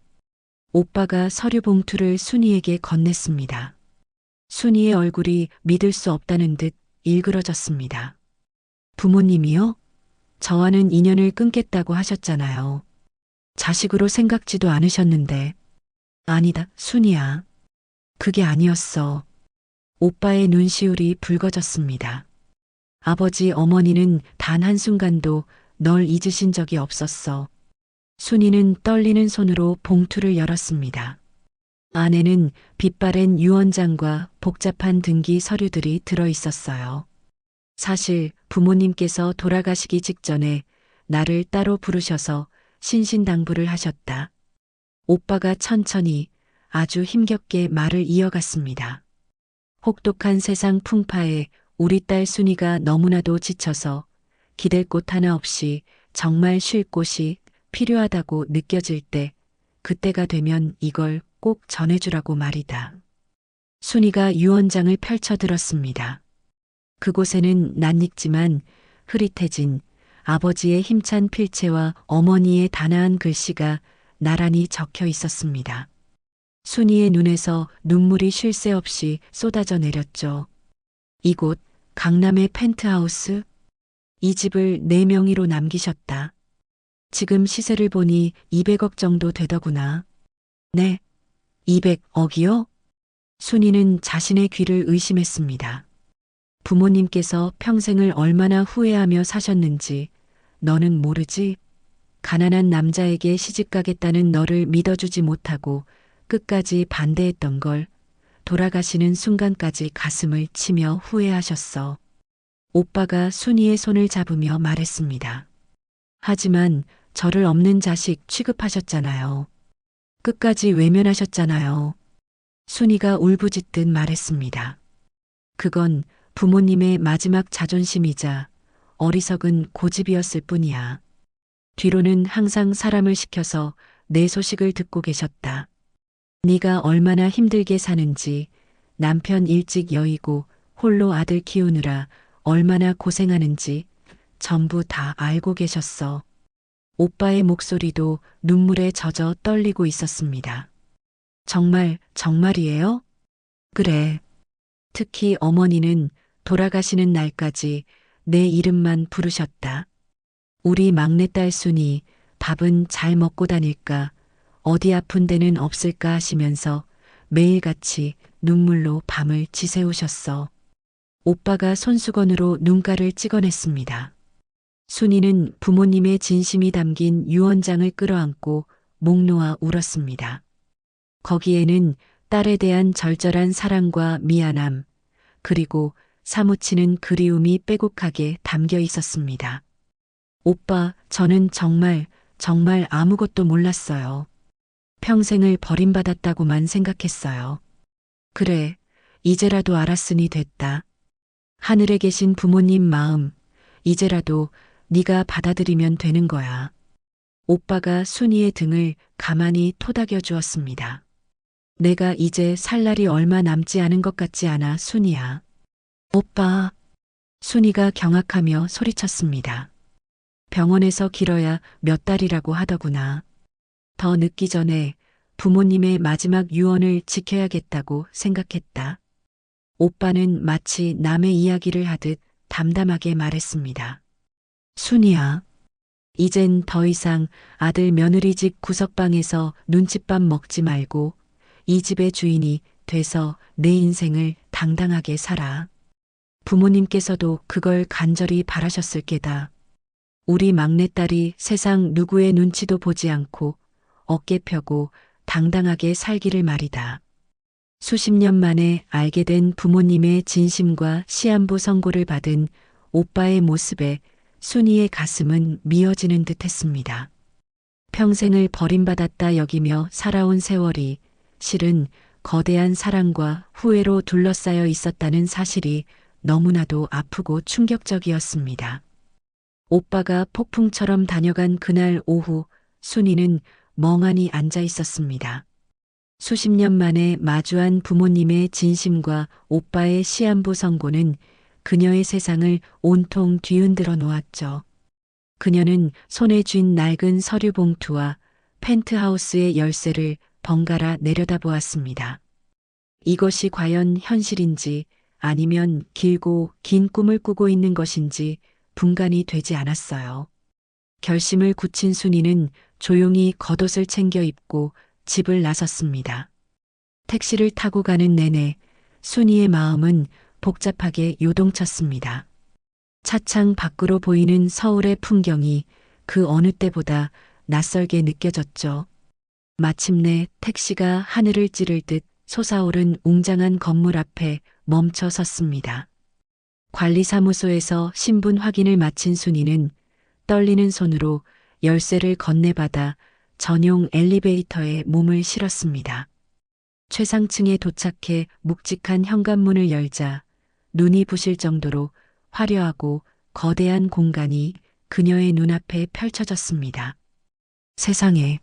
오빠가 서류 봉투를 순이에게 건넸습니다. 순이의 얼굴이 믿을 수 없다는 듯 일그러졌습니다. 부모님이요? 저와는 인연을 끊겠다고 하셨잖아요. 자식으로 생각지도 않으셨는데. 아니다, 순이야. 그게 아니었어. 오빠의 눈시울이 붉어졌습니다. 아버지, 어머니는 단 한순간도 널 잊으신 적이 없었어. 순이는 떨리는 손으로 봉투를 열었습니다. 안에는 빛바랜 유언장과 복잡한 등기 서류들이 들어 있었어요. 사실 부모님께서 돌아가시기 직전에 나를 따로 부르셔서 신신당부를 하셨다. 오빠가 천천히 아주 힘겹게 말을 이어갔습니다. 혹독한 세상 풍파에 우리 딸 순이가 너무나도 지쳐서 기댈 곳 하나 없이 정말 쉴 곳이 필요하다고 느껴질 때 그때가 되면 이걸 꼭 전해주라고 말이다. 순이가 유언장을 펼쳐들었습니다. 그곳에는 낯익지만 흐릿해진 아버지의 힘찬 필체와 어머니의 단아한 글씨가 나란히 적혀 있었습니다. 순이의 눈에서 눈물이 쉴 새 없이 쏟아져 내렸죠. 이곳 강남의 펜트하우스? 이 집을 내 명의로 남기셨다. 지금 시세를 보니 200억 정도 되더구나. 네, 200억이요? 순이는 자신의 귀를 의심했습니다. 부모님께서 평생을 얼마나 후회하며 사셨는지 너는 모르지? 가난한 남자에게 시집가겠다는 너를 믿어주지 못하고 끝까지 반대했던 걸 돌아가시는 순간까지 가슴을 치며 후회하셨어. 오빠가 순이의 손을 잡으며 말했습니다. 하지만 저를 없는 자식 취급하셨잖아요. 끝까지 외면하셨잖아요. 순이가 울부짖듯 말했습니다. 그건 부모님의 마지막 자존심이자 어리석은 고집이었을 뿐이야. 뒤로는 항상 사람을 시켜서 내 소식을 듣고 계셨다. 네가 얼마나 힘들게 사는지, 남편 일찍 여의고 홀로 아들 키우느라 얼마나 고생하는지 전부 다 알고 계셨어. 오빠의 목소리도 눈물에 젖어 떨리고 있었습니다. 정말이에요? 그래. 특히 어머니는 돌아가시는 날까지 내 이름만 부르셨다. 우리 막내딸 순이 밥은 잘 먹고 다닐까, 어디 아픈 데는 없을까 하시면서 매일같이 눈물로 밤을 지새우셨어. 오빠가 손수건으로 눈가를 찍어냈습니다. 순이는 부모님의 진심이 담긴 유언장을 끌어안고 목 놓아 울었습니다. 거기에는 딸에 대한 절절한 사랑과 미안함, 그리고 사무치는 그리움이 빼곡하게 담겨 있었습니다. 오빠, 저는 정말 아무것도 몰랐어요. 평생을 버림받았다고만 생각했어요. 그래, 이제라도 알았으니 됐다. 하늘에 계신 부모님 마음, 이제라도 네가 받아들이면 되는 거야. 오빠가 순이의 등을 가만히 토닥여 주었습니다. 내가 이제 살 날이 얼마 남지 않은 것 같지 않아, 순이야. 오빠, 순이가 경악하며 소리쳤습니다. 병원에서 길어야 몇 달이라고 하더구나. 더 늦기 전에 부모님의 마지막 유언을 지켜야겠다고 생각했다. 오빠는 마치 남의 이야기를 하듯 담담하게 말했습니다. 순이야, 이젠 더 이상 아들 며느리 집 구석방에서 눈칫밥 먹지 말고 이 집의 주인이 돼서 내 인생을 당당하게 살아. 부모님께서도 그걸 간절히 바라셨을 게다. 우리 막내딸이 세상 누구의 눈치도 보지 않고 어깨 펴고 당당하게 살기를 말이다. 수십 년 만에 알게 된 부모님의 진심과 시한부 선고를 받은 오빠의 모습에 순이의 가슴은 미어지는 듯 했습니다. 평생을 버림받았다 여기며 살아온 세월이 실은 거대한 사랑과 후회로 둘러싸여 있었다는 사실이 너무나도 아프고 충격적이었습니다. 오빠가 폭풍처럼 다녀간 그날 오후 순이는 멍하니 앉아 있었습니다. 수십 년 만에 마주한 부모님의 진심과 오빠의 시한부 선고는 그녀의 세상을 온통 뒤흔들어 놓았죠. 그녀는 손에 쥔 낡은 서류 봉투와 펜트하우스의 열쇠를 번갈아 내려다보았습니다. 이것이 과연 현실인지 아니면 길고 긴 꿈을 꾸고 있는 것인지 분간이 되지 않았어요. 결심을 굳힌 순이는 조용히 겉옷을 챙겨 입고 집을 나섰습니다. 택시를 타고 가는 내내 순이의 마음은 복잡하게 요동쳤습니다. 차창 밖으로 보이는 서울의 풍경이 그 어느 때보다 낯설게 느껴졌죠. 마침내 택시가 하늘을 찌를 듯 솟아오른 웅장한 건물 앞에 멈춰 섰습니다. 관리사무소에서 신분 확인을 마친 순이는 떨리는 손으로 열쇠를 건네받아 전용 엘리베이터에 몸을 실었습니다. 최상층에 도착해 묵직한 현관문을 열자 눈이 부실 정도로 화려하고 거대한 공간이 그녀의 눈앞에 펼쳐졌습니다. 세상에,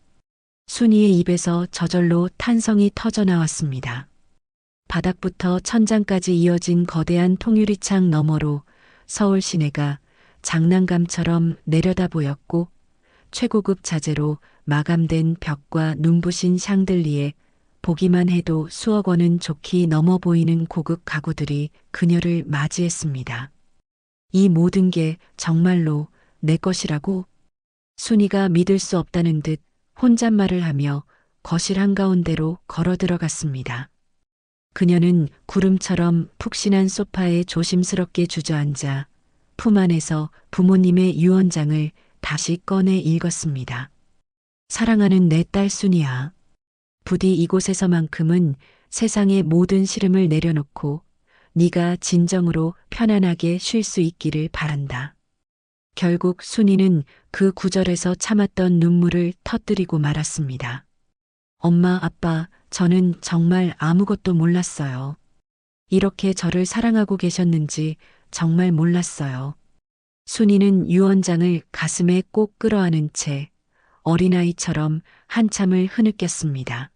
순이의 입에서 저절로 탄성이 터져 나왔습니다. 바닥부터 천장까지 이어진 거대한 통유리창 너머로 서울 시내가 장난감처럼 내려다 보였고 최고급 자재로 마감된 벽과 눈부신 샹들리에 보기만 해도 수억 원은 좋게 넘어 보이는 고급 가구들이 그녀를 맞이했습니다. 이 모든 게 정말로 내 것이라고? 순이가 믿을 수 없다는 듯 혼잣말을 하며 거실 한가운데로 걸어 들어갔습니다. 그녀는 구름처럼 푹신한 소파에 조심스럽게 주저앉아 품 안에서 부모님의 유언장을 다시 꺼내 읽었습니다. 사랑하는 내 딸 순이야. 부디 이곳에서만큼은 세상의 모든 시름을 내려놓고 네가 진정으로 편안하게 쉴 수 있기를 바란다. 결국 순이는 그 구절에서 참았던 눈물을 터뜨리고 말았습니다. 엄마, 아빠, 저는 정말 아무것도 몰랐어요. 이렇게 저를 사랑하고 계셨는지 정말 몰랐어요. 순이는 유언장을 가슴에 꼭 끌어안은 채 어린아이처럼 한참을 흐느꼈습니다.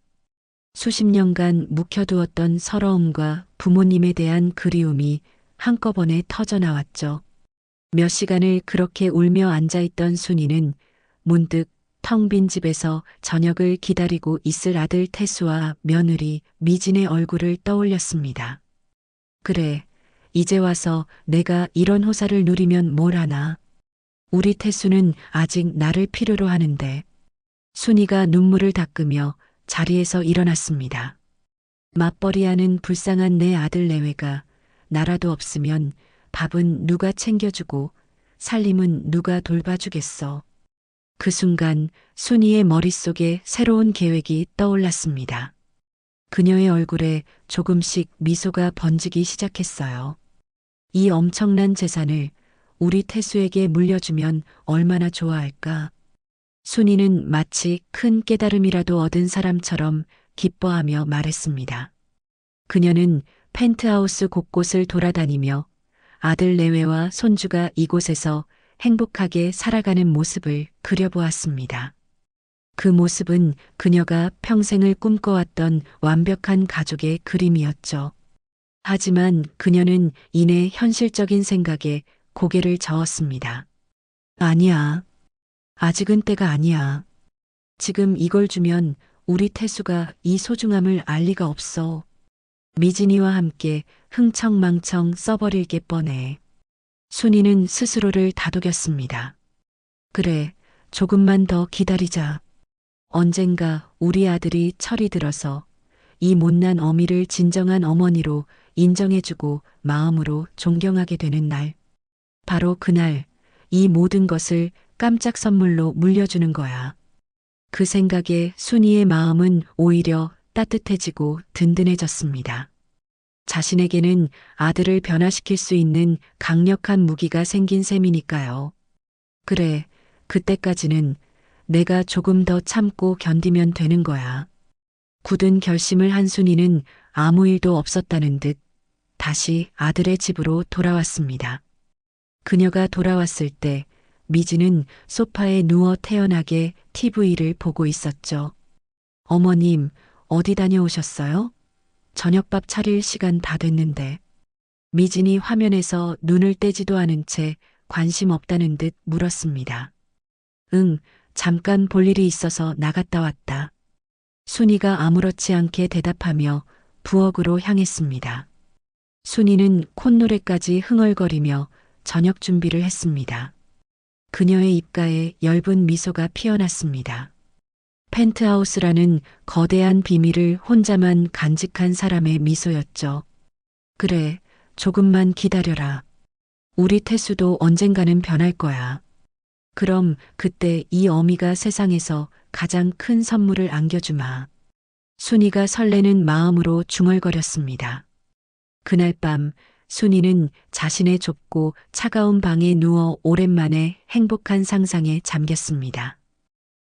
수십 년간 묵혀두었던 서러움과 부모님에 대한 그리움이 한꺼번에 터져나왔죠. 몇 시간을 그렇게 울며 앉아있던 순이는 문득 텅 빈 집에서 저녁을 기다리고 있을 아들 태수와 며느리 미진의 얼굴을 떠올렸습니다. 그래, 이제 와서 내가 이런 호사를 누리면 뭘 하나. 우리 태수는 아직 나를 필요로 하는데. 순이가 눈물을 닦으며 자리에서 일어났습니다. 맞벌이하는 불쌍한 내 아들 내외가 나라도 없으면 밥은 누가 챙겨주고 살림은 누가 돌봐주겠어. 그 순간 순이의 머릿속에 새로운 계획이 떠올랐습니다. 그녀의 얼굴에 조금씩 미소가 번지기 시작했어요. 이 엄청난 재산을 우리 태수에게 물려주면 얼마나 좋아할까. 순이는 마치 큰 깨달음이라도 얻은 사람처럼 기뻐하며 말했습니다. 그녀는 펜트하우스 곳곳을 돌아다니며 아들 내외와 손주가 이곳에서 행복하게 살아가는 모습을 그려보았습니다. 그 모습은 그녀가 평생을 꿈꿔왔던 완벽한 가족의 그림이었죠. 하지만 그녀는 이내 현실적인 생각에 고개를 저었습니다. 아니야. 아직은 때가 아니야. 지금 이걸 주면 우리 태수가 이 소중함을 알 리가 없어. 미진이와 함께 흥청망청 써버릴 게 뻔해. 순이는 스스로를 다독였습니다. 그래, 조금만 더 기다리자. 언젠가 우리 아들이 철이 들어서 이 못난 어미를 진정한 어머니로 인정해주고 마음으로 존경하게 되는 날. 바로 그날 이 모든 것을 깜짝 선물로 물려주는 거야. 그 생각에 순이의 마음은 오히려 따뜻해지고 든든해졌습니다. 자신에게는 아들을 변화시킬 수 있는 강력한 무기가 생긴 셈이니까요. 그래, 그때까지는 내가 조금 더 참고 견디면 되는 거야. 굳은 결심을 한 순이는 아무 일도 없었다는 듯 다시 아들의 집으로 돌아왔습니다. 그녀가 돌아왔을 때 미지는 소파에 누워 태연하게 TV를 보고 있었죠. 어머님, 어디 다녀오셨어요? 저녁밥 차릴 시간 다 됐는데. 미진이 화면에서 눈을 떼지도 않은 채 관심 없다는 듯 물었습니다. 응, 잠깐 볼 일이 있어서 나갔다 왔다. 순이가 아무렇지 않게 대답하며 부엌으로 향했습니다. 순이는 콧노래까지 흥얼거리며 저녁 준비를 했습니다. 그녀의 입가에 엷은 미소가 피어났습니다. 펜트하우스라는 거대한 비밀을 혼자만 간직한 사람의 미소였죠. 그래, 조금만 기다려라. 우리 태수도 언젠가는 변할 거야. 그럼 그때 이 어미가 세상에서 가장 큰 선물을 안겨주마. 순이가 설레는 마음으로 중얼거렸습니다. 그날 밤 순이는 자신의 좁고 차가운 방에 누워 오랜만에 행복한 상상에 잠겼습니다.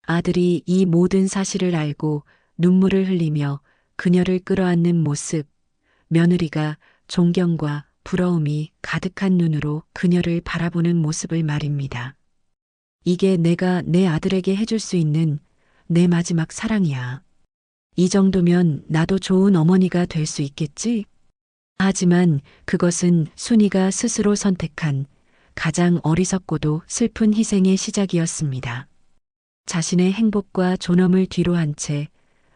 아들이 이 모든 사실을 알고 눈물을 흘리며 그녀를 끌어안는 모습, 며느리가 존경과 부러움이 가득한 눈으로 그녀를 바라보는 모습을 말입니다. 이게 내가 내 아들에게 해줄 수 있는 내 마지막 사랑이야. 이 정도면 나도 좋은 어머니가 될 수 있겠지? 하지만 그것은 순이가 스스로 선택한 가장 어리석고도 슬픈 희생의 시작이었습니다. 자신의 행복과 존엄을 뒤로한 채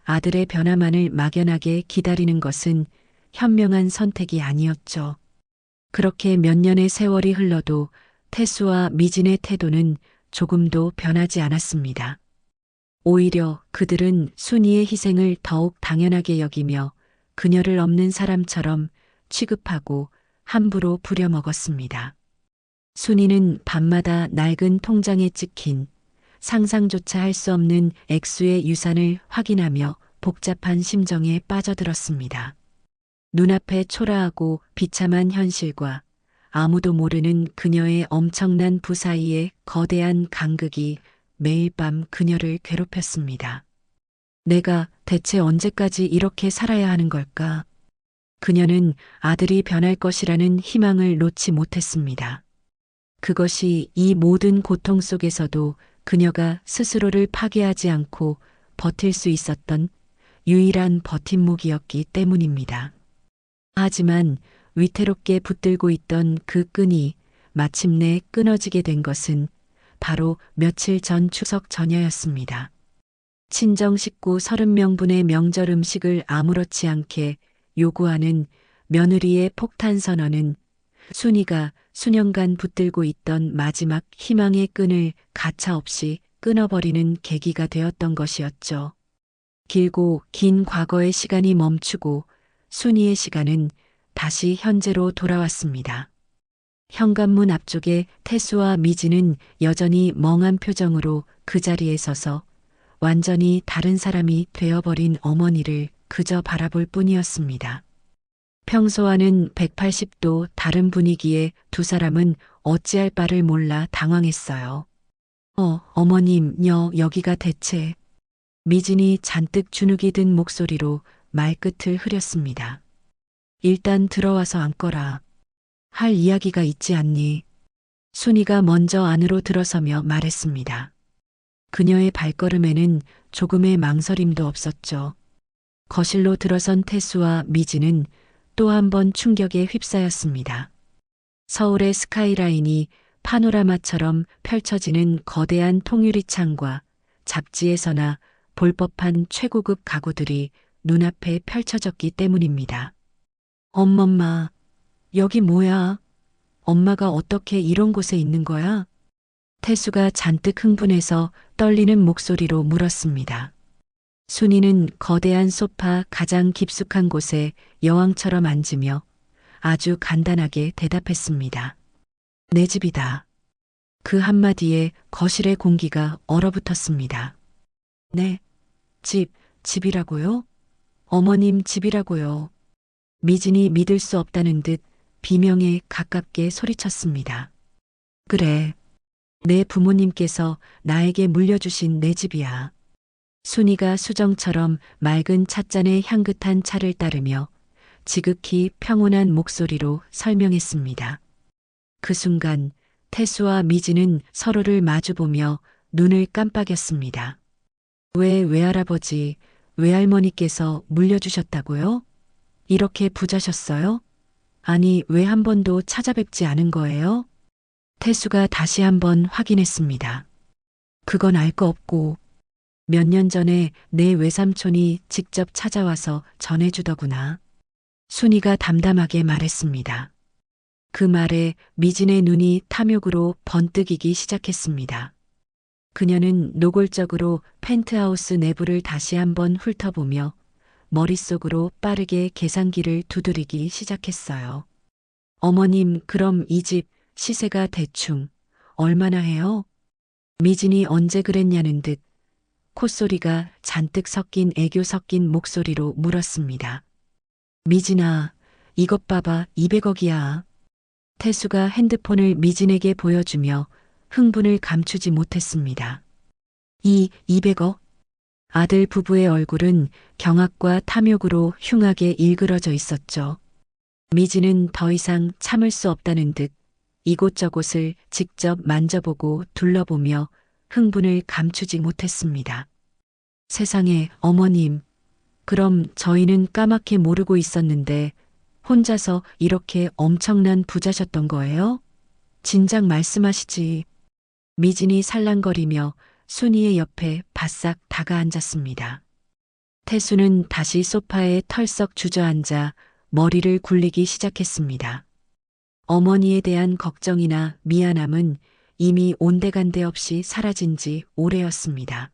아들의 변화만을 막연하게 기다리는 것은 현명한 선택이 아니었죠. 그렇게 몇 년의 세월이 흘러도 태수와 미진의 태도는 조금도 변하지 않았습니다. 오히려 그들은 순이의 희생을 더욱 당연하게 여기며 그녀를 없는 사람처럼 취급하고 함부로 부려먹었습니다. 순이는 밤마다 낡은 통장에 찍힌 상상조차 할 수 없는 액수의 유산을 확인하며 복잡한 심정에 빠져들었습니다. 눈앞에 초라하고 비참한 현실과 아무도 모르는 그녀의 엄청난 부 사이의 거대한 간극이 매일 밤 그녀를 괴롭혔습니다. 내가 대체 언제까지 이렇게 살아야 하는 걸까? 그녀는 아들이 변할 것이라는 희망을 놓지 못했습니다. 그것이 이 모든 고통 속에서도 그녀가 스스로를 파괴하지 않고 버틸 수 있었던 유일한 버팀목이었기 때문입니다. 하지만 위태롭게 붙들고 있던 그 끈이 마침내 끊어지게 된 것은 바로 며칠 전 추석 전야였습니다. 친정 식구 30명분의 명절 음식을 아무렇지 않게 요구하는 며느리의 폭탄 선언은 순이가 수년간 붙들고 있던 마지막 희망의 끈을 가차없이 끊어버리는 계기가 되었던 것이었죠. 길고 긴 과거의 시간이 멈추고 순이의 시간은 다시 현재로 돌아왔습니다. 현관문 앞쪽에 태수와 미지는 여전히 멍한 표정으로 그 자리에 서서 완전히 다른 사람이 되어버린 어머니를 그저 바라볼 뿐이었습니다. 평소와는 180도 다른 분위기에 두 사람은 어찌할 바를 몰라 당황했어요. 어머님, 여기가 대체. 미진이 잔뜩 주눅이 든 목소리로 말끝을 흐렸습니다. 일단 들어와서 앉거라. 할 이야기가 있지 않니? 순이가 먼저 안으로 들어서며 말했습니다. 그녀의 발걸음에는 조금의 망설임도 없었죠. 거실로 들어선 태수와 미진은 또 한 번 충격에 휩싸였습니다. 서울의 스카이라인이 파노라마처럼 펼쳐지는 거대한 통유리창과 잡지에서나 볼 법한 최고급 가구들이 눈앞에 펼쳐졌기 때문입니다. 엄마, 여기 뭐야? 엄마가 어떻게 이런 곳에 있는 거야? 태수가 잔뜩 흥분해서 떨리는 목소리로 물었습니다. 순이는 거대한 소파 가장 깊숙한 곳에 여왕처럼 앉으며 아주 간단하게 대답했습니다. 내 집이다. 그 한마디에 거실의 공기가 얼어붙었습니다. 네, 집이라고요? 어머님 집이라고요. 미진이 믿을 수 없다는 듯 비명에 가깝게 소리쳤습니다. 그래, 내 부모님께서 나에게 물려주신 내 집이야. 순이가 수정처럼 맑은 찻잔의 향긋한 차를 따르며 지극히 평온한 목소리로 설명했습니다. 그 순간 태수와 미진은 서로를 마주보며 눈을 깜빡였습니다. 왜 외할아버지, 외할머니께서 물려주셨다고요? 이렇게 부자셨어요? 아니, 왜 한 번도 찾아뵙지 않은 거예요? 태수가 다시 한번 확인했습니다. 그건 알 거 없고 몇 년 전에 내 외삼촌이 직접 찾아와서 전해주더구나. 순이가 담담하게 말했습니다. 그 말에 미진의 눈이 탐욕으로 번뜩이기 시작했습니다. 그녀는 노골적으로 펜트하우스 내부를 다시 한번 훑어보며 머릿속으로 빠르게 계산기를 두드리기 시작했어요. 어머님, 그럼 이 집 시세가 대충 얼마나 해요? 미진이 언제 그랬냐는 듯 콧소리가 잔뜩 섞인 애교 섞인 목소리로 물었습니다. 미진아, 이것 봐봐, 200억이야. 태수가 핸드폰을 미진에게 보여주며 흥분을 감추지 못했습니다. 200억? 아들 부부의 얼굴은 경악과 탐욕으로 흉하게 일그러져 있었죠. 미진은 더 이상 참을 수 없다는 듯 이곳저곳을 직접 만져보고 둘러보며 흥분을 감추지 못했습니다. 세상에, 어머님. 그럼 저희는 까맣게 모르고 있었는데 혼자서 이렇게 엄청난 부자셨던 거예요? 진작 말씀하시지. 미진이 살랑거리며 순이의 옆에 바싹 다가앉았습니다. 태수는 다시 소파에 털썩 주저앉아 머리를 굴리기 시작했습니다. 어머니에 대한 걱정이나 미안함은 이미 온데간데 없이 사라진 지 오래였습니다.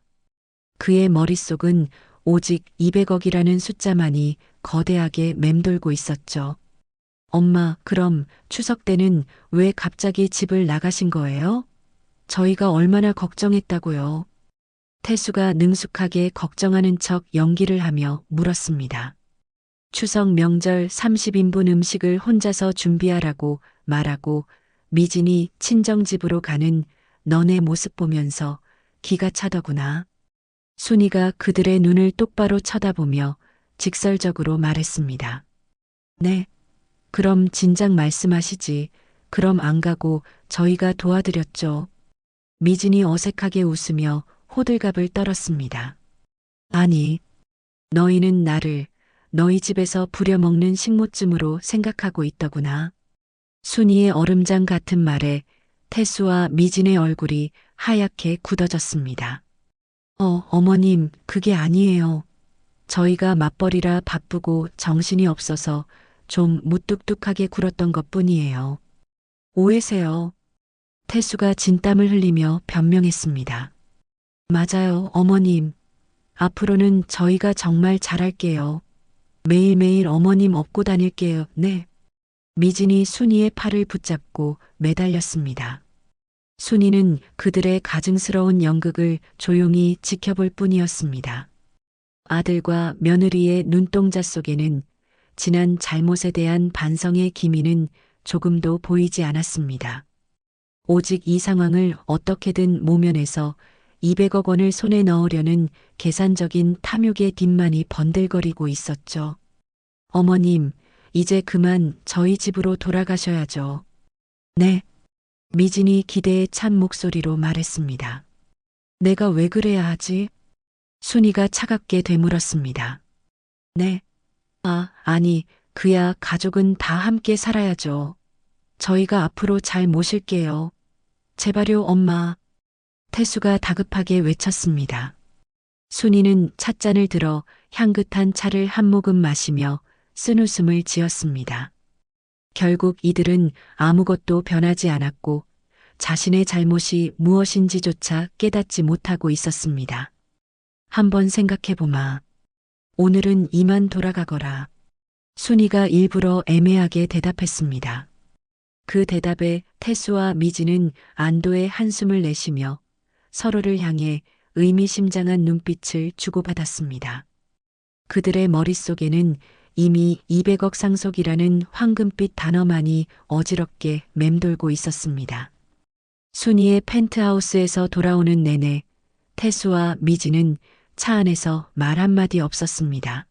그의 머릿속은 오직 200억이라는 숫자만이 거대하게 맴돌고 있었죠. 엄마, 그럼 추석 때는 왜 갑자기 집을 나가신 거예요? 저희가 얼마나 걱정했다고요. 태수가 능숙하게 걱정하는 척 연기를 하며 물었습니다. 추석 명절 30인분 음식을 혼자서 준비하라고 말하고 미진이 친정집으로 가는 너네 모습 보면서 기가 차더구나. 순이가 그들의 눈을 똑바로 쳐다보며 직설적으로 말했습니다. 네, 그럼 진작 말씀하시지. 그럼 안 가고 저희가 도와드렸죠. 미진이 어색하게 웃으며 호들갑을 떨었습니다. 아니, 너희는 나를 너희 집에서 부려먹는 식모쯤으로 생각하고 있더구나. 순이의 얼음장 같은 말에 태수와 미진의 얼굴이 하얗게 굳어졌습니다. 어머님, 그게 아니에요. 저희가 맞벌이라 바쁘고 정신이 없어서 좀 무뚝뚝하게 굴었던 것뿐이에요. 오해세요. 태수가 진땀을 흘리며 변명했습니다. 맞아요, 어머님. 앞으로는 저희가 정말 잘할게요. 매일매일 어머님 업고 다닐게요. 네. 미진이 순이의 팔을 붙잡고 매달렸습니다. 순이는 그들의 가증스러운 연극을 조용히 지켜볼 뿐이었습니다. 아들과 며느리의 눈동자 속에는 지난 잘못에 대한 반성의 기미는 조금도 보이지 않았습니다. 오직 이 상황을 어떻게든 모면해서 200억 원을 손에 넣으려는 계산적인 탐욕의 뒷만이 번들거리고 있었죠. 어머님, 이제 그만 저희 집으로 돌아가셔야죠. 네. 미진이 기대에 찬 목소리로 말했습니다. 내가 왜 그래야 하지? 순이가 차갑게 되물었습니다. 네. 아니, 그야 가족은 다 함께 살아야죠. 저희가 앞으로 잘 모실게요. 제발요, 엄마. 태수가 다급하게 외쳤습니다. 순이는 찻잔을 들어 향긋한 차를 한 모금 마시며 쓴웃음을 지었습니다. 결국 이들은 아무것도 변하지 않았고 자신의 잘못이 무엇인지조차 깨닫지 못하고 있었습니다. 한번 생각해보마. 오늘은 이만 돌아가거라. 순이가 일부러 애매하게 대답했습니다. 그 대답에 태수와 미지는 안도의 한숨을 내쉬며 서로를 향해 의미심장한 눈빛을 주고받았습니다. 그들의 머릿속에는 이미 200억 상속이라는 황금빛 단어만이 어지럽게 맴돌고 있었습니다. 순이의 펜트하우스에서 돌아오는 내내 태수와 미지는 차 안에서 말 한마디 없었습니다.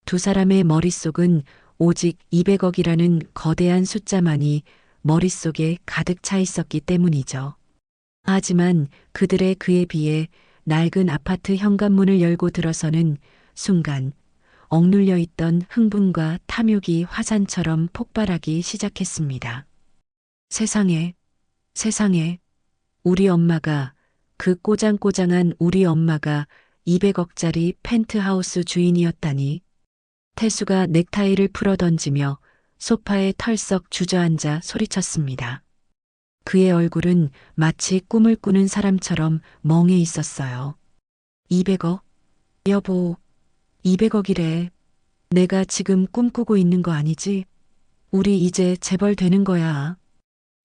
두 사람의 머릿속은 오직 200억이라는 거대한 숫자만이 머릿속에 가득 차 있었기 때문이죠. 하지만 그들의 그에 비해 낡은 아파트 현관문을 열고 들어서는 순간 억눌려 있던 흥분과 탐욕이 화산처럼 폭발하기 시작했습니다. 세상에, 우리 엄마가, 그 꼬장꼬장한 우리 엄마가 200억짜리 펜트하우스 주인이었다니. 태수가 넥타이를 풀어 던지며 소파에 털썩 주저앉아 소리쳤습니다. 그의 얼굴은 마치 꿈을 꾸는 사람처럼 멍해 있었어요. 200억? 여보, 200억이래. 내가 지금 꿈꾸고 있는 거 아니지? 우리 이제 재벌 되는 거야.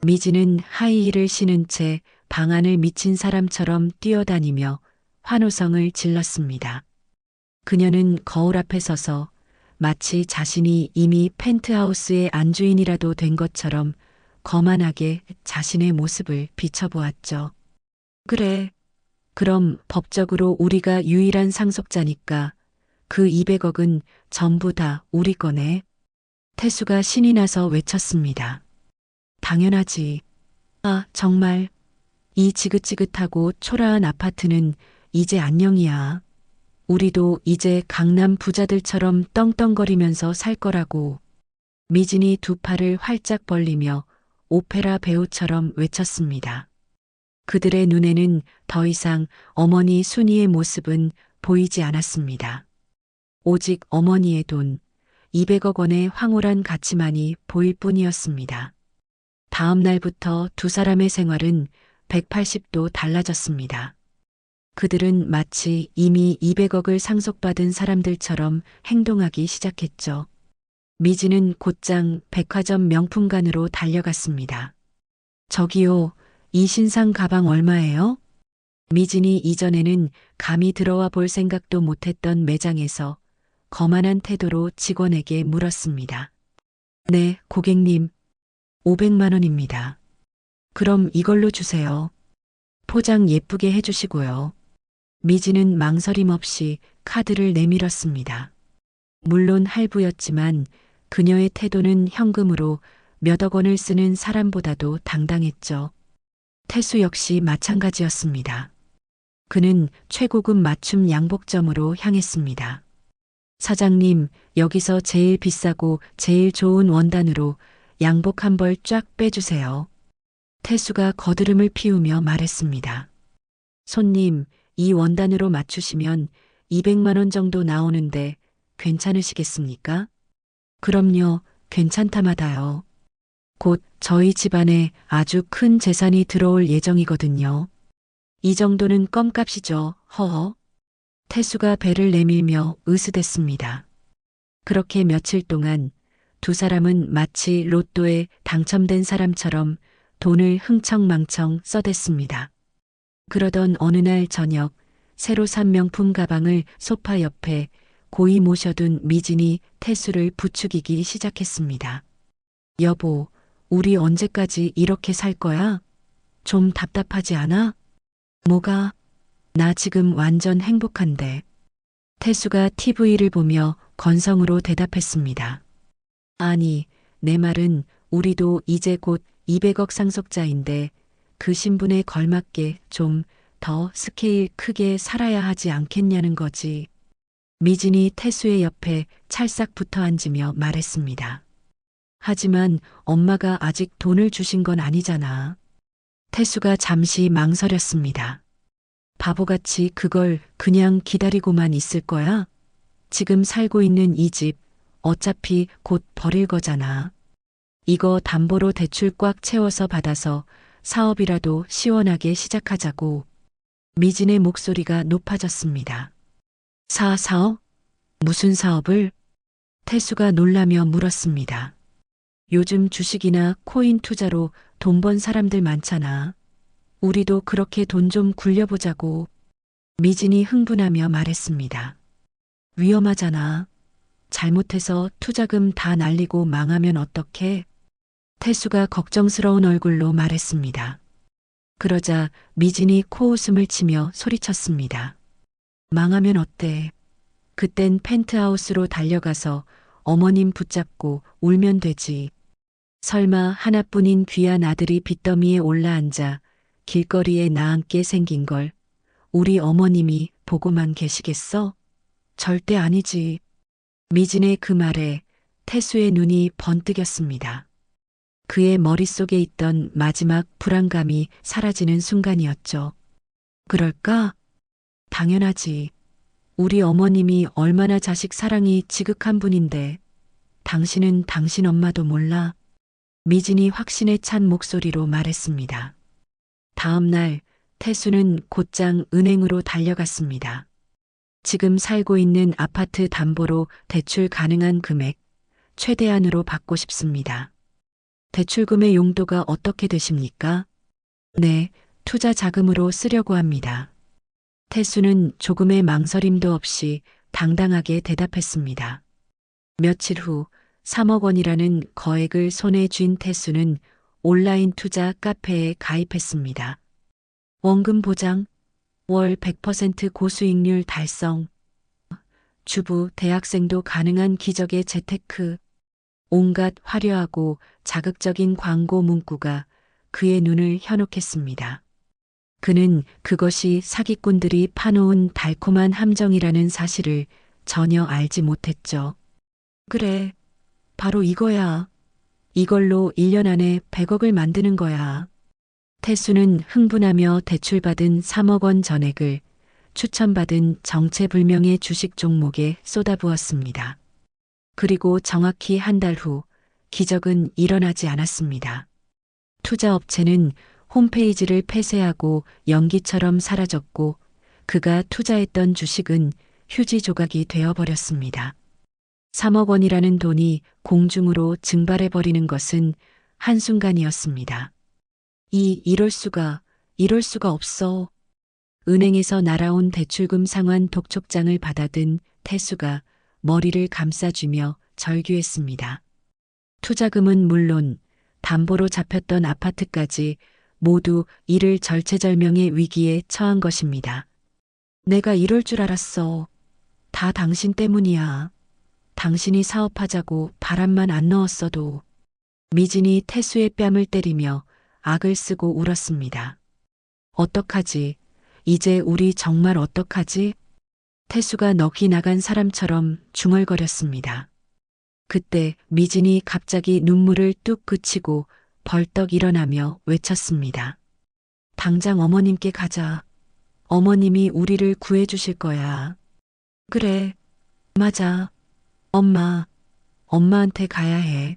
미지는 하이힐을 신은 채 방 안을 미친 사람처럼 뛰어다니며 환호성을 질렀습니다. 그녀는 거울 앞에 서서 마치 자신이 이미 펜트하우스의 안주인이라도 된 것처럼 거만하게 자신의 모습을 비춰보았죠. 그래. 그럼 법적으로 우리가 유일한 상속자니까 그 200억은 전부 다 우리 거네. 태수가 신이 나서 외쳤습니다. 당연하지. 정말. 이 지긋지긋하고 초라한 아파트는 이제 안녕이야. 우리도 이제 강남 부자들처럼 떵떵거리면서 살 거라고. 미진이 두 팔을 활짝 벌리며 오페라 배우처럼 외쳤습니다. 그들의 눈에는 더 이상 어머니 순이의 모습은 보이지 않았습니다. 오직 어머니의 돈, 200억 원의 황홀한 가치만이 보일 뿐이었습니다. 다음 날부터 두 사람의 생활은 180도 달라졌습니다. 그들은 마치 이미 200억을 상속받은 사람들처럼 행동하기 시작했죠. 미지는 곧장 백화점 명품관으로 달려갔습니다. 저기요, 이 신상 가방 얼마예요? 미진이 이전에는 감히 들어와 볼 생각도 못했던 매장에서 거만한 태도로 직원에게 물었습니다. 네, 고객님, 500만 원입니다. 그럼 이걸로 주세요. 포장 예쁘게 해주시고요. 미지는 망설임 없이 카드를 내밀었습니다. 물론 할부였지만 그녀의 태도는 현금으로 몇억 원을 쓰는 사람보다도 당당했죠. 태수 역시 마찬가지였습니다. 그는 최고급 맞춤 양복점으로 향했습니다. 사장님, 여기서 제일 비싸고 제일 좋은 원단으로 양복 한 벌 쫙 빼주세요. 태수가 거드름을 피우며 말했습니다. 손님, 이 원단으로 맞추시면 200만 원 정도 나오는데 괜찮으시겠습니까? 그럼요, 괜찮다마다요. 곧 저희 집안에 아주 큰 재산이 들어올 예정이거든요. 이 정도는 껌값이죠, 허허. 태수가 배를 내밀며 으스댔습니다. 그렇게 며칠 동안 두 사람은 마치 로또에 당첨된 사람처럼 돈을 흥청망청 써댔습니다. 그러던 어느 날 저녁, 새로 산 명품 가방을 소파 옆에 고이 모셔둔 미진이 태수를 부추기기 시작했습니다. 여보, 우리 언제까지 이렇게 살 거야? 좀 답답하지 않아? 뭐가? 나 지금 완전 행복한데. 태수가 TV를 보며 건성으로 대답했습니다. 아니, 내 말은 우리도 이제 곧 200억 상속자인데 그 신분에 걸맞게 좀 더 스케일 크게 살아야 하지 않겠냐는 거지. 미진이 태수의 옆에 찰싹 붙어 앉으며 말했습니다. 하지만 엄마가 아직 돈을 주신 건 아니잖아. 태수가 잠시 망설였습니다. 바보같이 그걸 그냥 기다리고만 있을 거야? 지금 살고 있는 이 집 어차피 곧 버릴 거잖아. 이거 담보로 대출 꽉 채워서 받아서 사업이라도 시원하게 시작하자고. 미진의 목소리가 높아졌습니다. 사업? 무슨 사업을? 태수가 놀라며 물었습니다. 요즘 주식이나 코인 투자로 돈 번 사람들 많잖아. 우리도 그렇게 돈 좀 굴려보자고. 미진이 흥분하며 말했습니다. 위험하잖아. 잘못해서 투자금 다 날리고 망하면 어떡해? 태수가 걱정스러운 얼굴로 말했습니다. 그러자 미진이 코웃음을 치며 소리쳤습니다. 망하면 어때? 그땐 펜트하우스로 달려가서 어머님 붙잡고 울면 되지. 설마 하나뿐인 귀한 아들이 빚더미에 올라앉아 길거리에 나앉게 생긴 걸 우리 어머님이 보고만 계시겠어? 절대 아니지. 미진의 그 말에 태수의 눈이 번뜩였습니다. 그의 머릿속에 있던 마지막 불안감이 사라지는 순간이었죠. 그럴까? 당연하지. 우리 어머님이 얼마나 자식 사랑이 지극한 분인데 당신은 당신 엄마도 몰라. 미진이 확신에 찬 목소리로 말했습니다. 다음 날 태수는 곧장 은행으로 달려갔습니다. 지금 살고 있는 아파트 담보로 대출 가능한 금액 최대한으로 받고 싶습니다. 대출금의 용도가 어떻게 되십니까? 네, 투자 자금으로 쓰려고 합니다. 태수는 조금의 망설임도 없이 당당하게 대답했습니다. 며칠 후 3억 원이라는 거액을 손에 쥔 태수는 온라인 투자 카페에 가입했습니다. 원금 보장, 월 100% 고수익률 달성, 주부, 대학생도 가능한 기적의 재테크, 온갖 화려하고 자극적인 광고 문구가 그의 눈을 현혹했습니다. 그는 그것이 사기꾼들이 파놓은 달콤한 함정이라는 사실을 전혀 알지 못했죠. 그래, 바로 이거야. 이걸로 1년 안에 100억을 만드는 거야. 태수는 흥분하며 대출받은 3억 원 전액을 추천받은 정체불명의 주식 종목에 쏟아부었습니다. 그리고 정확히 한 달 후 기적은 일어나지 않았습니다. 투자업체는 홈페이지를 폐쇄하고 연기처럼 사라졌고 그가 투자했던 주식은 휴지 조각이 되어버렸습니다. 3억 원이라는 돈이 공중으로 증발해버리는 것은 한순간이었습니다. 이럴 수가 없어. 은행에서 날아온 대출금 상환 독촉장을 받아든 태수가 머리를 감싸쥐며 절규했습니다. 투자금은 물론 담보로 잡혔던 아파트까지 모두 이를 절체절명의 위기에 처한 것입니다. 내가 이럴 줄 알았어. 다 당신 때문이야. 당신이 사업하자고 바람만 안 넣었어도. 미진이 태수의 뺨을 때리며 악을 쓰고 울었습니다. 어떡하지? 이제 우리 정말 어떡하지? 태수가 넋이 나간 사람처럼 중얼거렸습니다. 그때 미진이 갑자기 눈물을 뚝 그치고 벌떡 일어나며 외쳤습니다. 당장 어머님께 가자. 어머님이 우리를 구해주실 거야. 그래, 맞아. 엄마한테 가야 해.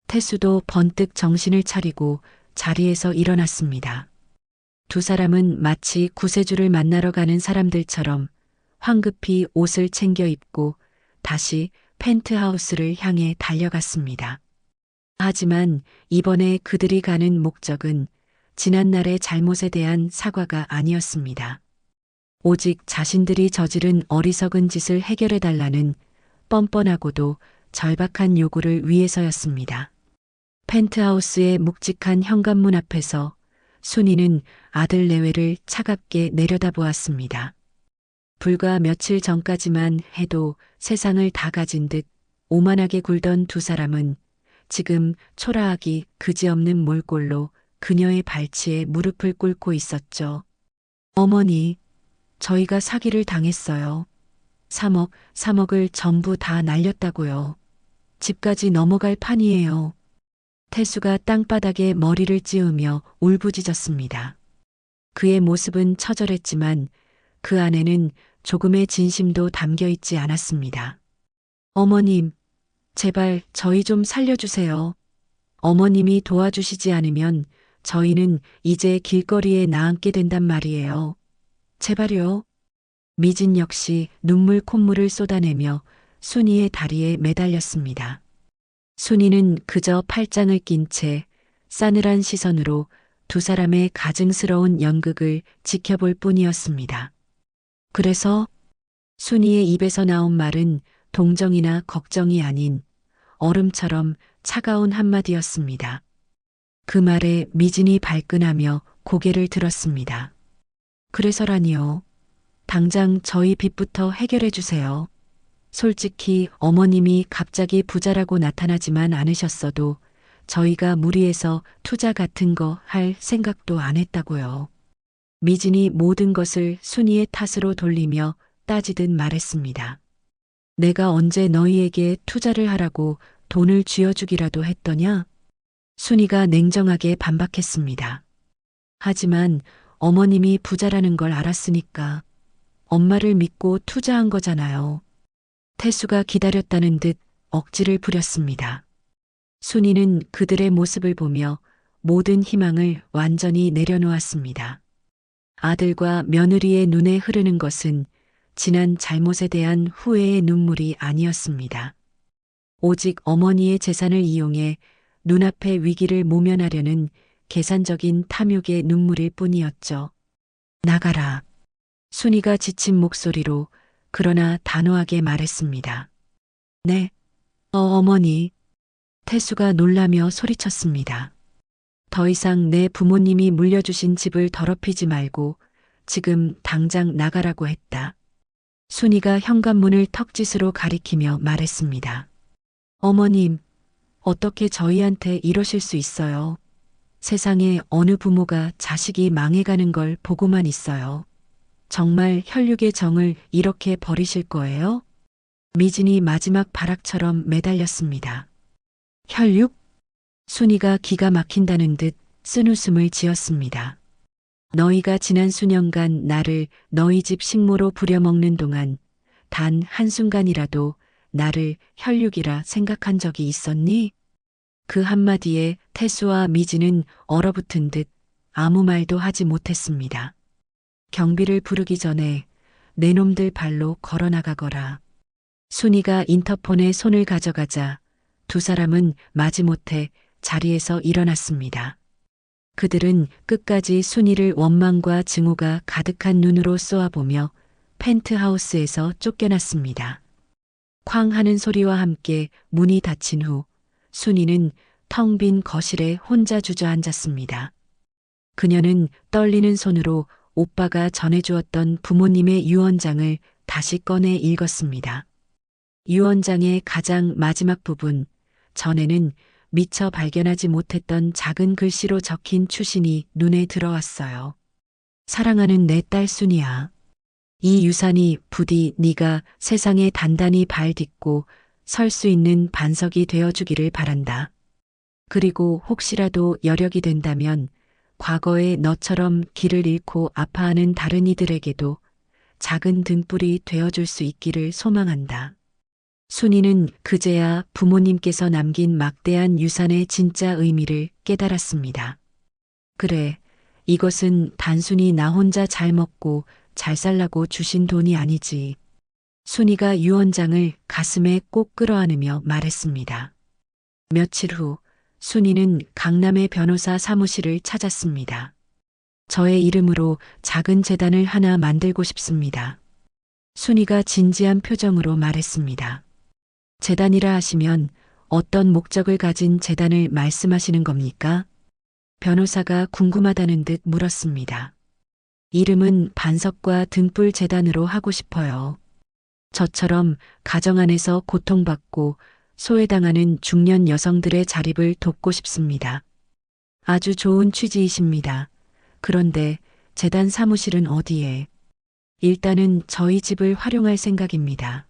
태수도 번뜩 정신을 차리고 자리에서 일어났습니다. 두 사람은 마치 구세주를 만나러 가는 사람들처럼 황급히 옷을 챙겨 입고 다시 펜트하우스를 향해 달려갔습니다. 하지만 이번에 그들이 가는 목적은 지난날의 잘못에 대한 사과가 아니었습니다. 오직 자신들이 저지른 어리석은 짓을 해결해달라는 뻔뻔하고도 절박한 요구를 위해서였습니다. 펜트하우스의 묵직한 현관문 앞에서 순이는 아들 내외를 차갑게 내려다보았습니다. 불과 며칠 전까지만 해도 세상을 다 가진 듯 오만하게 굴던 두 사람은 지금 초라하기 그지없는 몰골로 그녀의 발치에 무릎을 꿇고 있었죠. 어머니, 저희가 사기를 당했어요. 3억을 전부 다 날렸다고요. 집까지 넘어갈 판이에요. 태수가 땅바닥에 머리를 찌우며 울부짖었습니다. 그의 모습은 처절했지만 그 안에는 조금의 진심도 담겨 있지 않았습니다. 어머님, 제발 저희 좀 살려주세요. 어머님이 도와주시지 않으면 저희는 이제 길거리에 나앉게 된단 말이에요. 제발요. 미진 역시 눈물 콧물을 쏟아내며 순이의 다리에 매달렸습니다. 순이는 그저 팔짱을 낀 채 싸늘한 시선으로 두 사람의 가증스러운 연극을 지켜볼 뿐이었습니다. 그래서 순이의 입에서 나온 말은 동정이나 걱정이 아닌 얼음처럼 차가운 한마디였습니다. 그 말에 미진이 발끈하며 고개를 들었습니다. 그래서라니요. 당장 저희 빚부터 해결해 주세요. 솔직히 어머님이 갑자기 부자라고 나타나지만 않으셨어도 저희가 무리해서 투자 같은 거 할 생각도 안 했다고요. 미진이 모든 것을 순이의 탓으로 돌리며 따지듯 말했습니다. 내가 언제 너희에게 투자를 하라고 돈을 쥐어주기라도 했더냐? 순이가 냉정하게 반박했습니다. 하지만 어머님이 부자라는 걸 알았으니까 엄마를 믿고 투자한 거잖아요. 태수가 기다렸다는 듯 억지를 부렸습니다. 순이는 그들의 모습을 보며 모든 희망을 완전히 내려놓았습니다. 아들과 며느리의 눈에 흐르는 것은 지난 잘못에 대한 후회의 눈물이 아니었습니다. 오직 어머니의 재산을 이용해 눈앞의 위기를 모면하려는 계산적인 탐욕의 눈물일 뿐이었죠. 나가라. 순이가 지친 목소리로 그러나 단호하게 말했습니다. 네, 어머니. 태수가 놀라며 소리쳤습니다. 더 이상 내 부모님이 물려주신 집을 더럽히지 말고 지금 당장 나가라고 했다. 순이가 현관문을 턱짓으로 가리키며 말했습니다. 어머님, 어떻게 저희한테 이러실 수 있어요? 세상에 어느 부모가 자식이 망해가는 걸 보고만 있어요. 정말 혈육의 정을 이렇게 버리실 거예요? 미진이 마지막 발악처럼 매달렸습니다. 혈육? 순이가 기가 막힌다는 듯 쓴웃음을 지었습니다. 너희가 지난 수년간 나를 너희 집 식모로 부려먹는 동안 단 한순간이라도 나를 혈육이라 생각한 적이 있었니? 그 한마디에 태수와 미진은 얼어붙은 듯 아무 말도 하지 못했습니다. 경비를 부르기 전에 내 놈들 발로 걸어나가거라. 순이가 인터폰에 손을 가져가자 두 사람은 마지못해 자리에서 일어났습니다. 그들은 끝까지 순이를 원망과 증오가 가득한 눈으로 쏘아보며 펜트하우스에서 쫓겨났습니다. 쾅 하는 소리와 함께 문이 닫힌 후 순이는 텅 빈 거실에 혼자 주저앉았습니다. 그녀는 떨리는 손으로 오빠가 전해주었던 부모님의 유언장을 다시 꺼내 읽었습니다. 유언장의 가장 마지막 부분, 전에는 미처 발견하지 못했던 작은 글씨로 적힌 추신이 눈에 들어왔어요. 사랑하는 내 딸 순이야. 이 유산이 부디 네가 세상에 단단히 발 딛고 설 수 있는 반석이 되어주기를 바란다. 그리고 혹시라도 여력이 된다면 과거에 너처럼 길을 잃고 아파하는 다른 이들에게도 작은 등불이 되어줄 수 있기를 소망한다. 순이는 그제야 부모님께서 남긴 막대한 유산의 진짜 의미를 깨달았습니다. 그래, 이것은 단순히 나 혼자 잘 먹고 잘 살라고 주신 돈이 아니지. 순이가 유언장을 가슴에 꼭 끌어안으며 말했습니다. 며칠 후 순이는 강남의 변호사 사무실을 찾았습니다. 저의 이름으로 작은 재단을 하나 만들고 싶습니다. 순이가 진지한 표정으로 말했습니다. 재단이라 하시면 어떤 목적을 가진 재단을 말씀하시는 겁니까? 변호사가 궁금하다는 듯 물었습니다. 이름은 반석과 등불 재단으로 하고 싶어요. 저처럼 가정 안에서 고통받고 소외당하는 중년 여성들의 자립을 돕고 싶습니다. 아주 좋은 취지이십니다. 그런데 재단 사무실은 어디에? 일단은 저희 집을 활용할 생각입니다.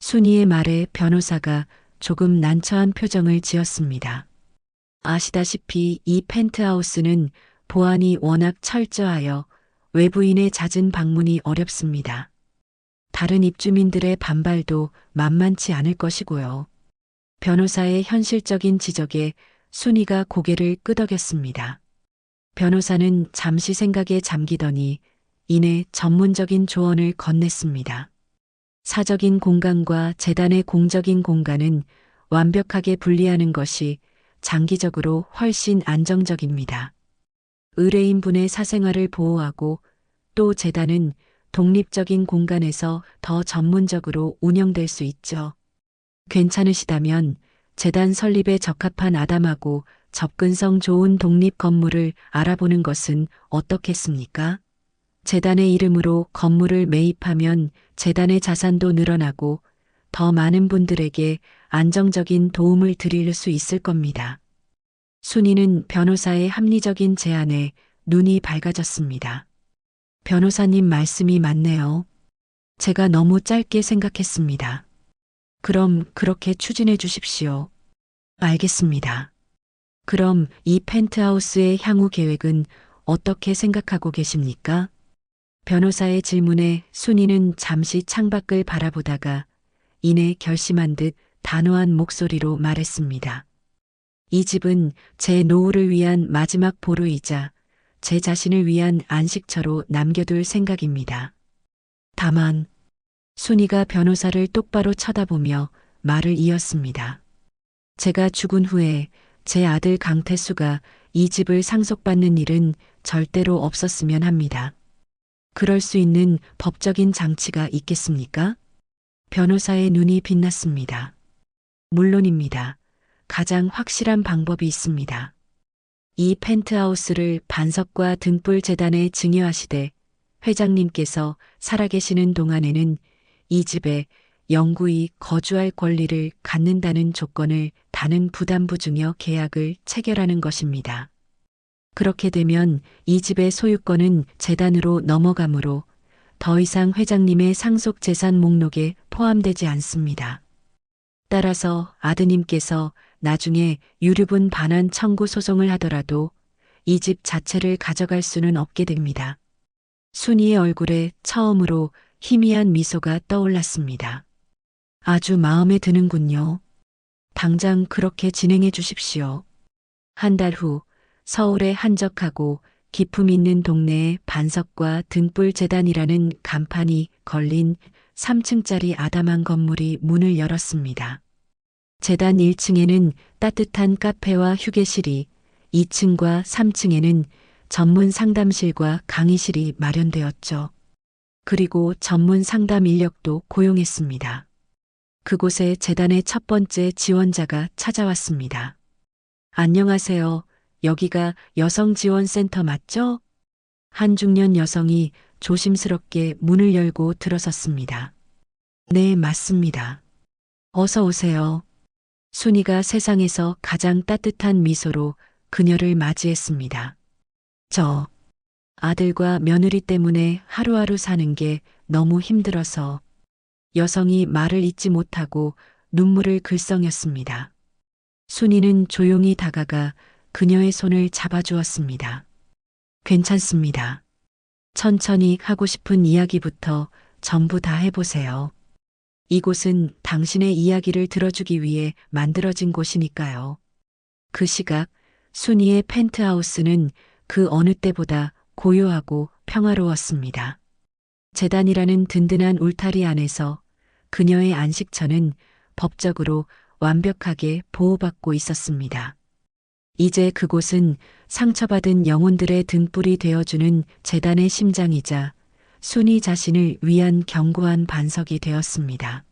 순이의 말에 변호사가 조금 난처한 표정을 지었습니다. 아시다시피 이 펜트하우스는 보안이 워낙 철저하여 외부인의 잦은 방문이 어렵습니다. 다른 입주민들의 반발도 만만치 않을 것이고요. 변호사의 현실적인 지적에 순이가 고개를 끄덕였습니다. 변호사는 잠시 생각에 잠기더니 이내 전문적인 조언을 건넸습니다. 사적인 공간과 재단의 공적인 공간은 완벽하게 분리하는 것이 장기적으로 훨씬 안정적입니다. 의뢰인분의 사생활을 보호하고 또 재단은 독립적인 공간에서 더 전문적으로 운영될 수 있죠. 괜찮으시다면 재단 설립에 적합한 아담하고 접근성 좋은 독립 건물을 알아보는 것은 어떻겠습니까? 재단의 이름으로 건물을 매입하면 재단의 자산도 늘어나고 더 많은 분들에게 안정적인 도움을 드릴 수 있을 겁니다. 순이는 변호사의 합리적인 제안에 눈이 밝아졌습니다. 변호사님 말씀이 맞네요. 제가 너무 짧게 생각했습니다. 그럼 그렇게 추진해 주십시오. 알겠습니다. 그럼 이 펜트하우스의 향후 계획은 어떻게 생각하고 계십니까? 변호사의 질문에 순이는 잠시 창밖을 바라보다가 이내 결심한 듯 단호한 목소리로 말했습니다. 이 집은 제 노후를 위한 마지막 보루이자 제 자신을 위한 안식처로 남겨둘 생각입니다. 다만 순이가 변호사를 똑바로 쳐다보며 말을 이었습니다. 제가 죽은 후에 제 아들 강태수가 이 집을 상속받는 일은 절대로 없었으면 합니다. 그럴 수 있는 법적인 장치가 있겠습니까? 변호사의 눈이 빛났습니다. 물론입니다. 가장 확실한 방법이 있습니다. 이 펜트하우스를 반석과 등불 재단에 증여하시되 회장님께서 살아계시는 동안에는 이 집에 영구히 거주할 권리를 갖는다는 조건을 다는 부담부 증여 계약을 체결하는 것입니다. 그렇게 되면 이 집의 소유권은 재단으로 넘어가므로 더 이상 회장님의 상속 재산 목록에 포함되지 않습니다. 따라서 아드님께서 나중에 유류분 반환 청구 소송을 하더라도 이 집 자체를 가져갈 수는 없게 됩니다. 순이의 얼굴에 처음으로 희미한 미소가 떠올랐습니다. 아주 마음에 드는군요. 당장 그렇게 진행해 주십시오. 한 달 후 서울의 한적하고 기품 있는 동네에 반석과 등불 재단이라는 간판이 걸린 3층짜리 아담한 건물이 문을 열었습니다. 재단 1층에는 따뜻한 카페와 휴게실이, 2층과 3층에는 전문 상담실과 강의실이 마련되었죠. 그리고 전문 상담 인력도 고용했습니다. 그곳에 재단의 첫 번째 지원자가 찾아왔습니다. 안녕하세요. 여기가 여성지원센터 맞죠? 한 중년 여성이 조심스럽게 문을 열고 들어섰습니다. 네, 맞습니다. 어서 오세요. 순이가 세상에서 가장 따뜻한 미소로 그녀를 맞이했습니다. 저 아들과 며느리 때문에 하루하루 사는 게 너무 힘들어서. 여성이 말을 잇지 못하고 눈물을 글썽였습니다. 순이는 조용히 다가가 그녀의 손을 잡아주었습니다. 괜찮습니다. 천천히 하고 싶은 이야기부터 전부 다 해보세요. 이곳은 당신의 이야기를 들어주기 위해 만들어진 곳이니까요. 그 시각 순이의 펜트하우스는 그 어느 때보다 고요하고 평화로웠습니다. 재단이라는 든든한 울타리 안에서 그녀의 안식처는 법적으로 완벽하게 보호받고 있었습니다. 이제 그곳은 상처받은 영혼들의 등불이 되어주는 재단의 심장이자 순이 자신을 위한 견고한 반석이 되었습니다.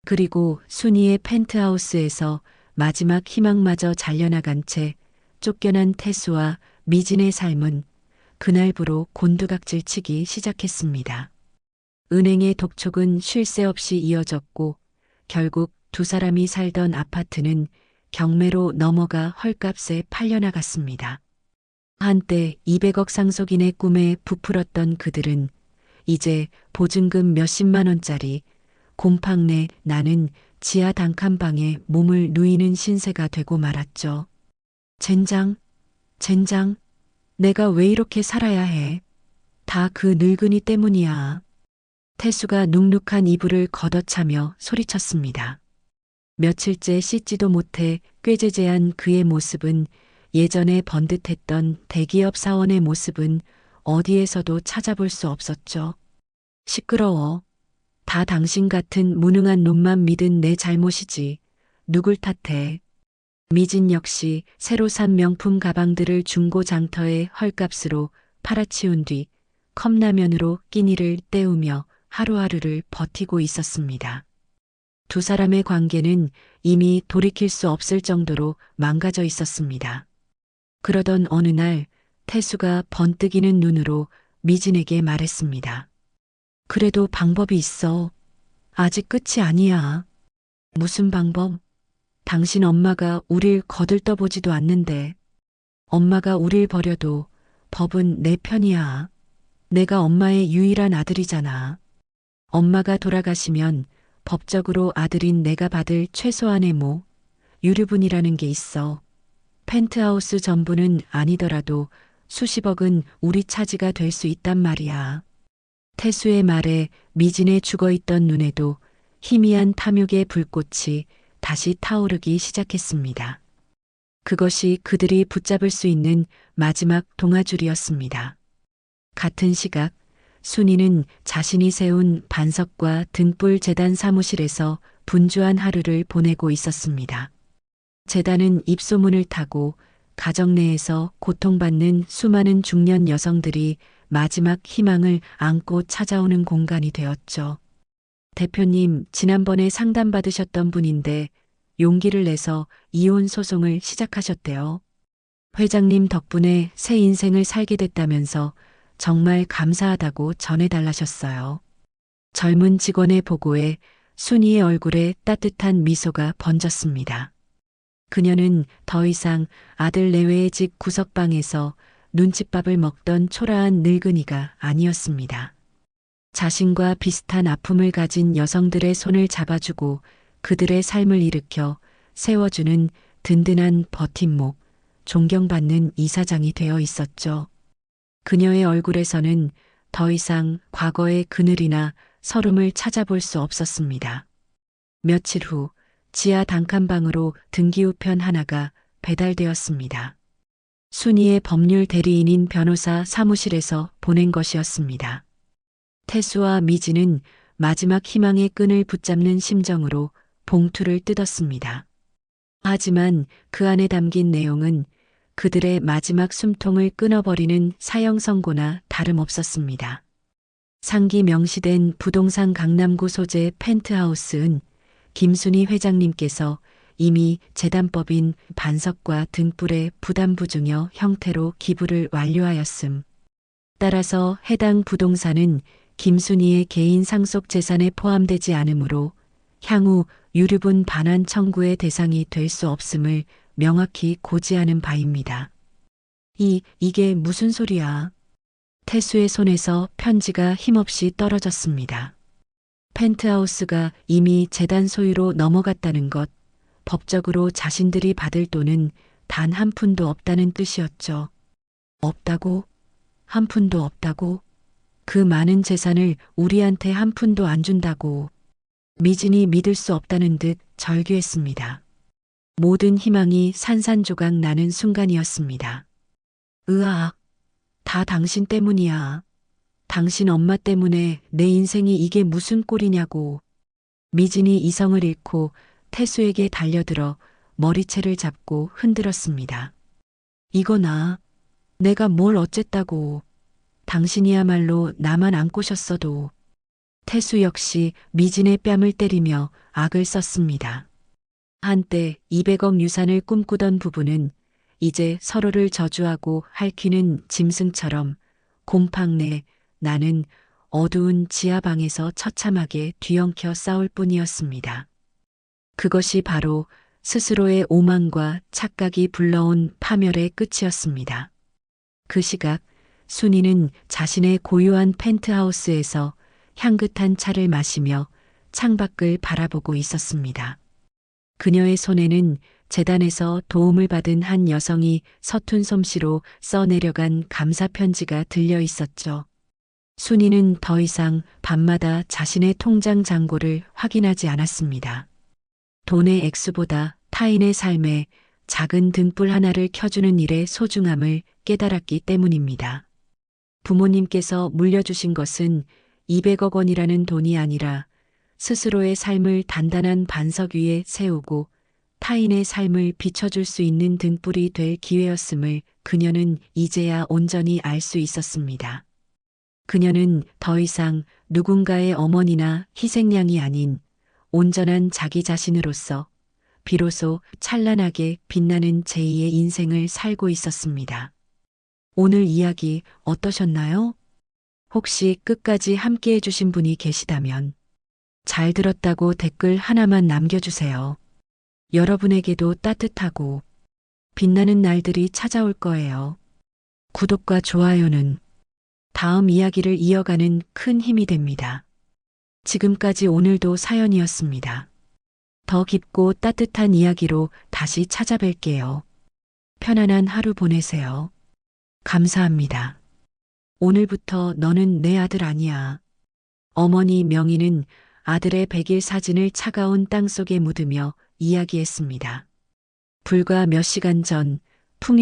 그리고 순이의 펜트하우스에서 마지막 희망마저 잘려나간 채 쫓겨난 태수와 미진의 삶은 그날부로 곤두박질 치기 시작했습니다. 은행의 독촉은 쉴 새 없이 이어졌고 결국 두 사람이 살던 아파트는 경매로 넘어가 헐값에 팔려나갔습니다. 한때 200억 상속인의 꿈에 부풀었던 그들은 이제 보증금 몇십만 원짜리 곰팡내 나는 지하 단칸방에 몸을 누이는 신세가 되고 말았죠. 젠장, 젠장, 내가 왜 이렇게 살아야 해? 다 그 늙은이 때문이야. 태수가 눅눅한 이불을 걷어차며 소리쳤습니다. 며칠째 씻지도 못해 꾀죄죄한 그의 모습은 예전에 번듯했던 대기업 사원의 모습은 어디에서도 찾아볼 수 없었죠. 시끄러워. 다 당신 같은 무능한 놈만 믿은 내 잘못이지. 누굴 탓해. 미진 역시 새로 산 명품 가방들을 중고 장터에 헐값으로 팔아치운 뒤 컵라면으로 끼니를 때우며 하루하루를 버티고 있었습니다. 두 사람의 관계는 이미 돌이킬 수 없을 정도로 망가져 있었습니다. 그러던 어느 날 태수가 번뜩이는 눈으로 미진에게 말했습니다. 그래도 방법이 있어. 아직 끝이 아니야. 무슨 방법? 당신 엄마가 우릴 거들떠보지도 않는데. 엄마가 우릴 버려도 법은 내 편이야. 내가 엄마의 유일한 아들이잖아. 엄마가 돌아가시면 법적으로 아들인 내가 받을 최소한의 유류분이라는 게 있어. 펜트하우스 전부는 아니더라도 수십억은 우리 차지가 될 수 있단 말이야. 태수의 말에 미진의 죽어있던 눈에도 희미한 탐욕의 불꽃이 다시 타오르기 시작했습니다. 그것이 그들이 붙잡을 수 있는 마지막 동아줄이었습니다. 같은 시각 순이는 자신이 세운 반석과 등불 재단 사무실에서 분주한 하루를 보내고 있었습니다. 재단은 입소문을 타고 가정 내에서 고통받는 수많은 중년 여성들이 마지막 희망을 안고 찾아오는 공간이 되었죠. 대표님, 지난번에 상담받으셨던 분인데 용기를 내서 이혼 소송을 시작하셨대요. 회장님 덕분에 새 인생을 살게 됐다면서 정말 감사하다고 전해달라셨어요. 젊은 직원의 보고에 순이의 얼굴에 따뜻한 미소가 번졌습니다. 그녀는 더 이상 아들 내외의 집 구석방에서 눈칫밥을 먹던 초라한 늙은이가 아니었습니다. 자신과 비슷한 아픔을 가진 여성들의 손을 잡아주고 그들의 삶을 일으켜 세워주는 든든한 버팀목, 존경받는 이사장이 되어 있었죠. 그녀의 얼굴에서는 더 이상 과거의 그늘이나 서름을 찾아볼 수 없었습니다. 며칠 후 지하 단칸방으로 등기우편 하나가 배달되었습니다. 순이의 법률 대리인인 변호사 사무실에서 보낸 것이었습니다. 태수와 미진은 마지막 희망의 끈을 붙잡는 심정으로 봉투를 뜯었습니다. 하지만 그 안에 담긴 내용은 그들의 마지막 숨통을 끊어버리는 사형 선고나 다름없었습니다. 상기 명시된 부동산 강남구 소재 펜트하우스은 김순희 회장님께서 이미 재단법인 반석과 등불의 부담부증여 형태로 기부를 완료하였음. 따라서 해당 부동산은 김순희의 개인 상속 재산에 포함되지 않으므로 향후 유류분 반환 청구의 대상이 될 수 없음을 명확히 고지하는 바입니다. 이게 무슨 소리야? 태수의 손에서 편지가 힘없이 떨어졌습니다. 펜트하우스가 이미 재단 소유로 넘어갔다는 것, 법적으로 자신들이 받을 돈은 단 한 푼도 없다는 뜻이었죠. 없다고? 한 푼도 없다고? 그 많은 재산을 우리한테 한 푼도 안 준다고. 미진이 믿을 수 없다는 듯 절규했습니다. 모든 희망이 산산조각 나는 순간이었습니다. 으악, 다 당신 때문이야. 당신 엄마 때문에 내 인생이 이게 무슨 꼴이냐고. 미진이 이성을 잃고 태수에게 달려들어 머리채를 잡고 흔들었습니다. 이거나 내가 뭘 어쨌다고. 당신이야말로 나만 안 꼬셨어도. 태수 역시 미진의 뺨을 때리며 악을 썼습니다. 한때 200억 유산을 꿈꾸던 부부는 이제 서로를 저주하고 핥히는 짐승처럼 곰팡 내 나는 어두운 지하방에서 처참하게 뒤엉켜 싸울 뿐이었습니다. 그것이 바로 스스로의 오만과 착각이 불러온 파멸의 끝이었습니다. 그 시각 순이는 자신의 고요한 펜트하우스에서 향긋한 차를 마시며 창밖을 바라보고 있었습니다. 그녀의 손에는 재단에서 도움을 받은 한 여성이 서툰 솜씨로 써내려간 감사 편지가 들려 있었죠. 순이는 더 이상 밤마다 자신의 통장 잔고를 확인하지 않았습니다. 돈의 액수보다 타인의 삶에 작은 등불 하나를 켜주는 일의 소중함을 깨달았기 때문입니다. 부모님께서 물려주신 것은 200억 원이라는 돈이 아니라 스스로의 삶을 단단한 반석 위에 세우고 타인의 삶을 비춰줄 수 있는 등불이 될 기회였음을 그녀는 이제야 온전히 알 수 있었습니다. 그녀는 더 이상 누군가의 어머니나 희생양이 아닌 온전한 자기 자신으로서 비로소 찬란하게 빛나는 제2의 인생을 살고 있었습니다. 오늘 이야기 어떠셨나요? 혹시 끝까지 함께 해주신 분이 계시다면 잘 들었다고 댓글 하나만 남겨주세요. 여러분에게도 따뜻하고 빛나는 날들이 찾아올 거예요. 구독과 좋아요는 다음 이야기를 이어가는 큰 힘이 됩니다. 지금까지 오늘도 사연이었습니다. 더 깊고 따뜻한 이야기로 다시 찾아뵐게요. 편안한 하루 보내세요. 감사합니다. 오늘부터 너는 내 아들 아니야. 어머니 명희는 아들의 100일 사진을 차가운 땅 속에 묻으며 이야기했습니다. 불과 몇 시간 전 풍요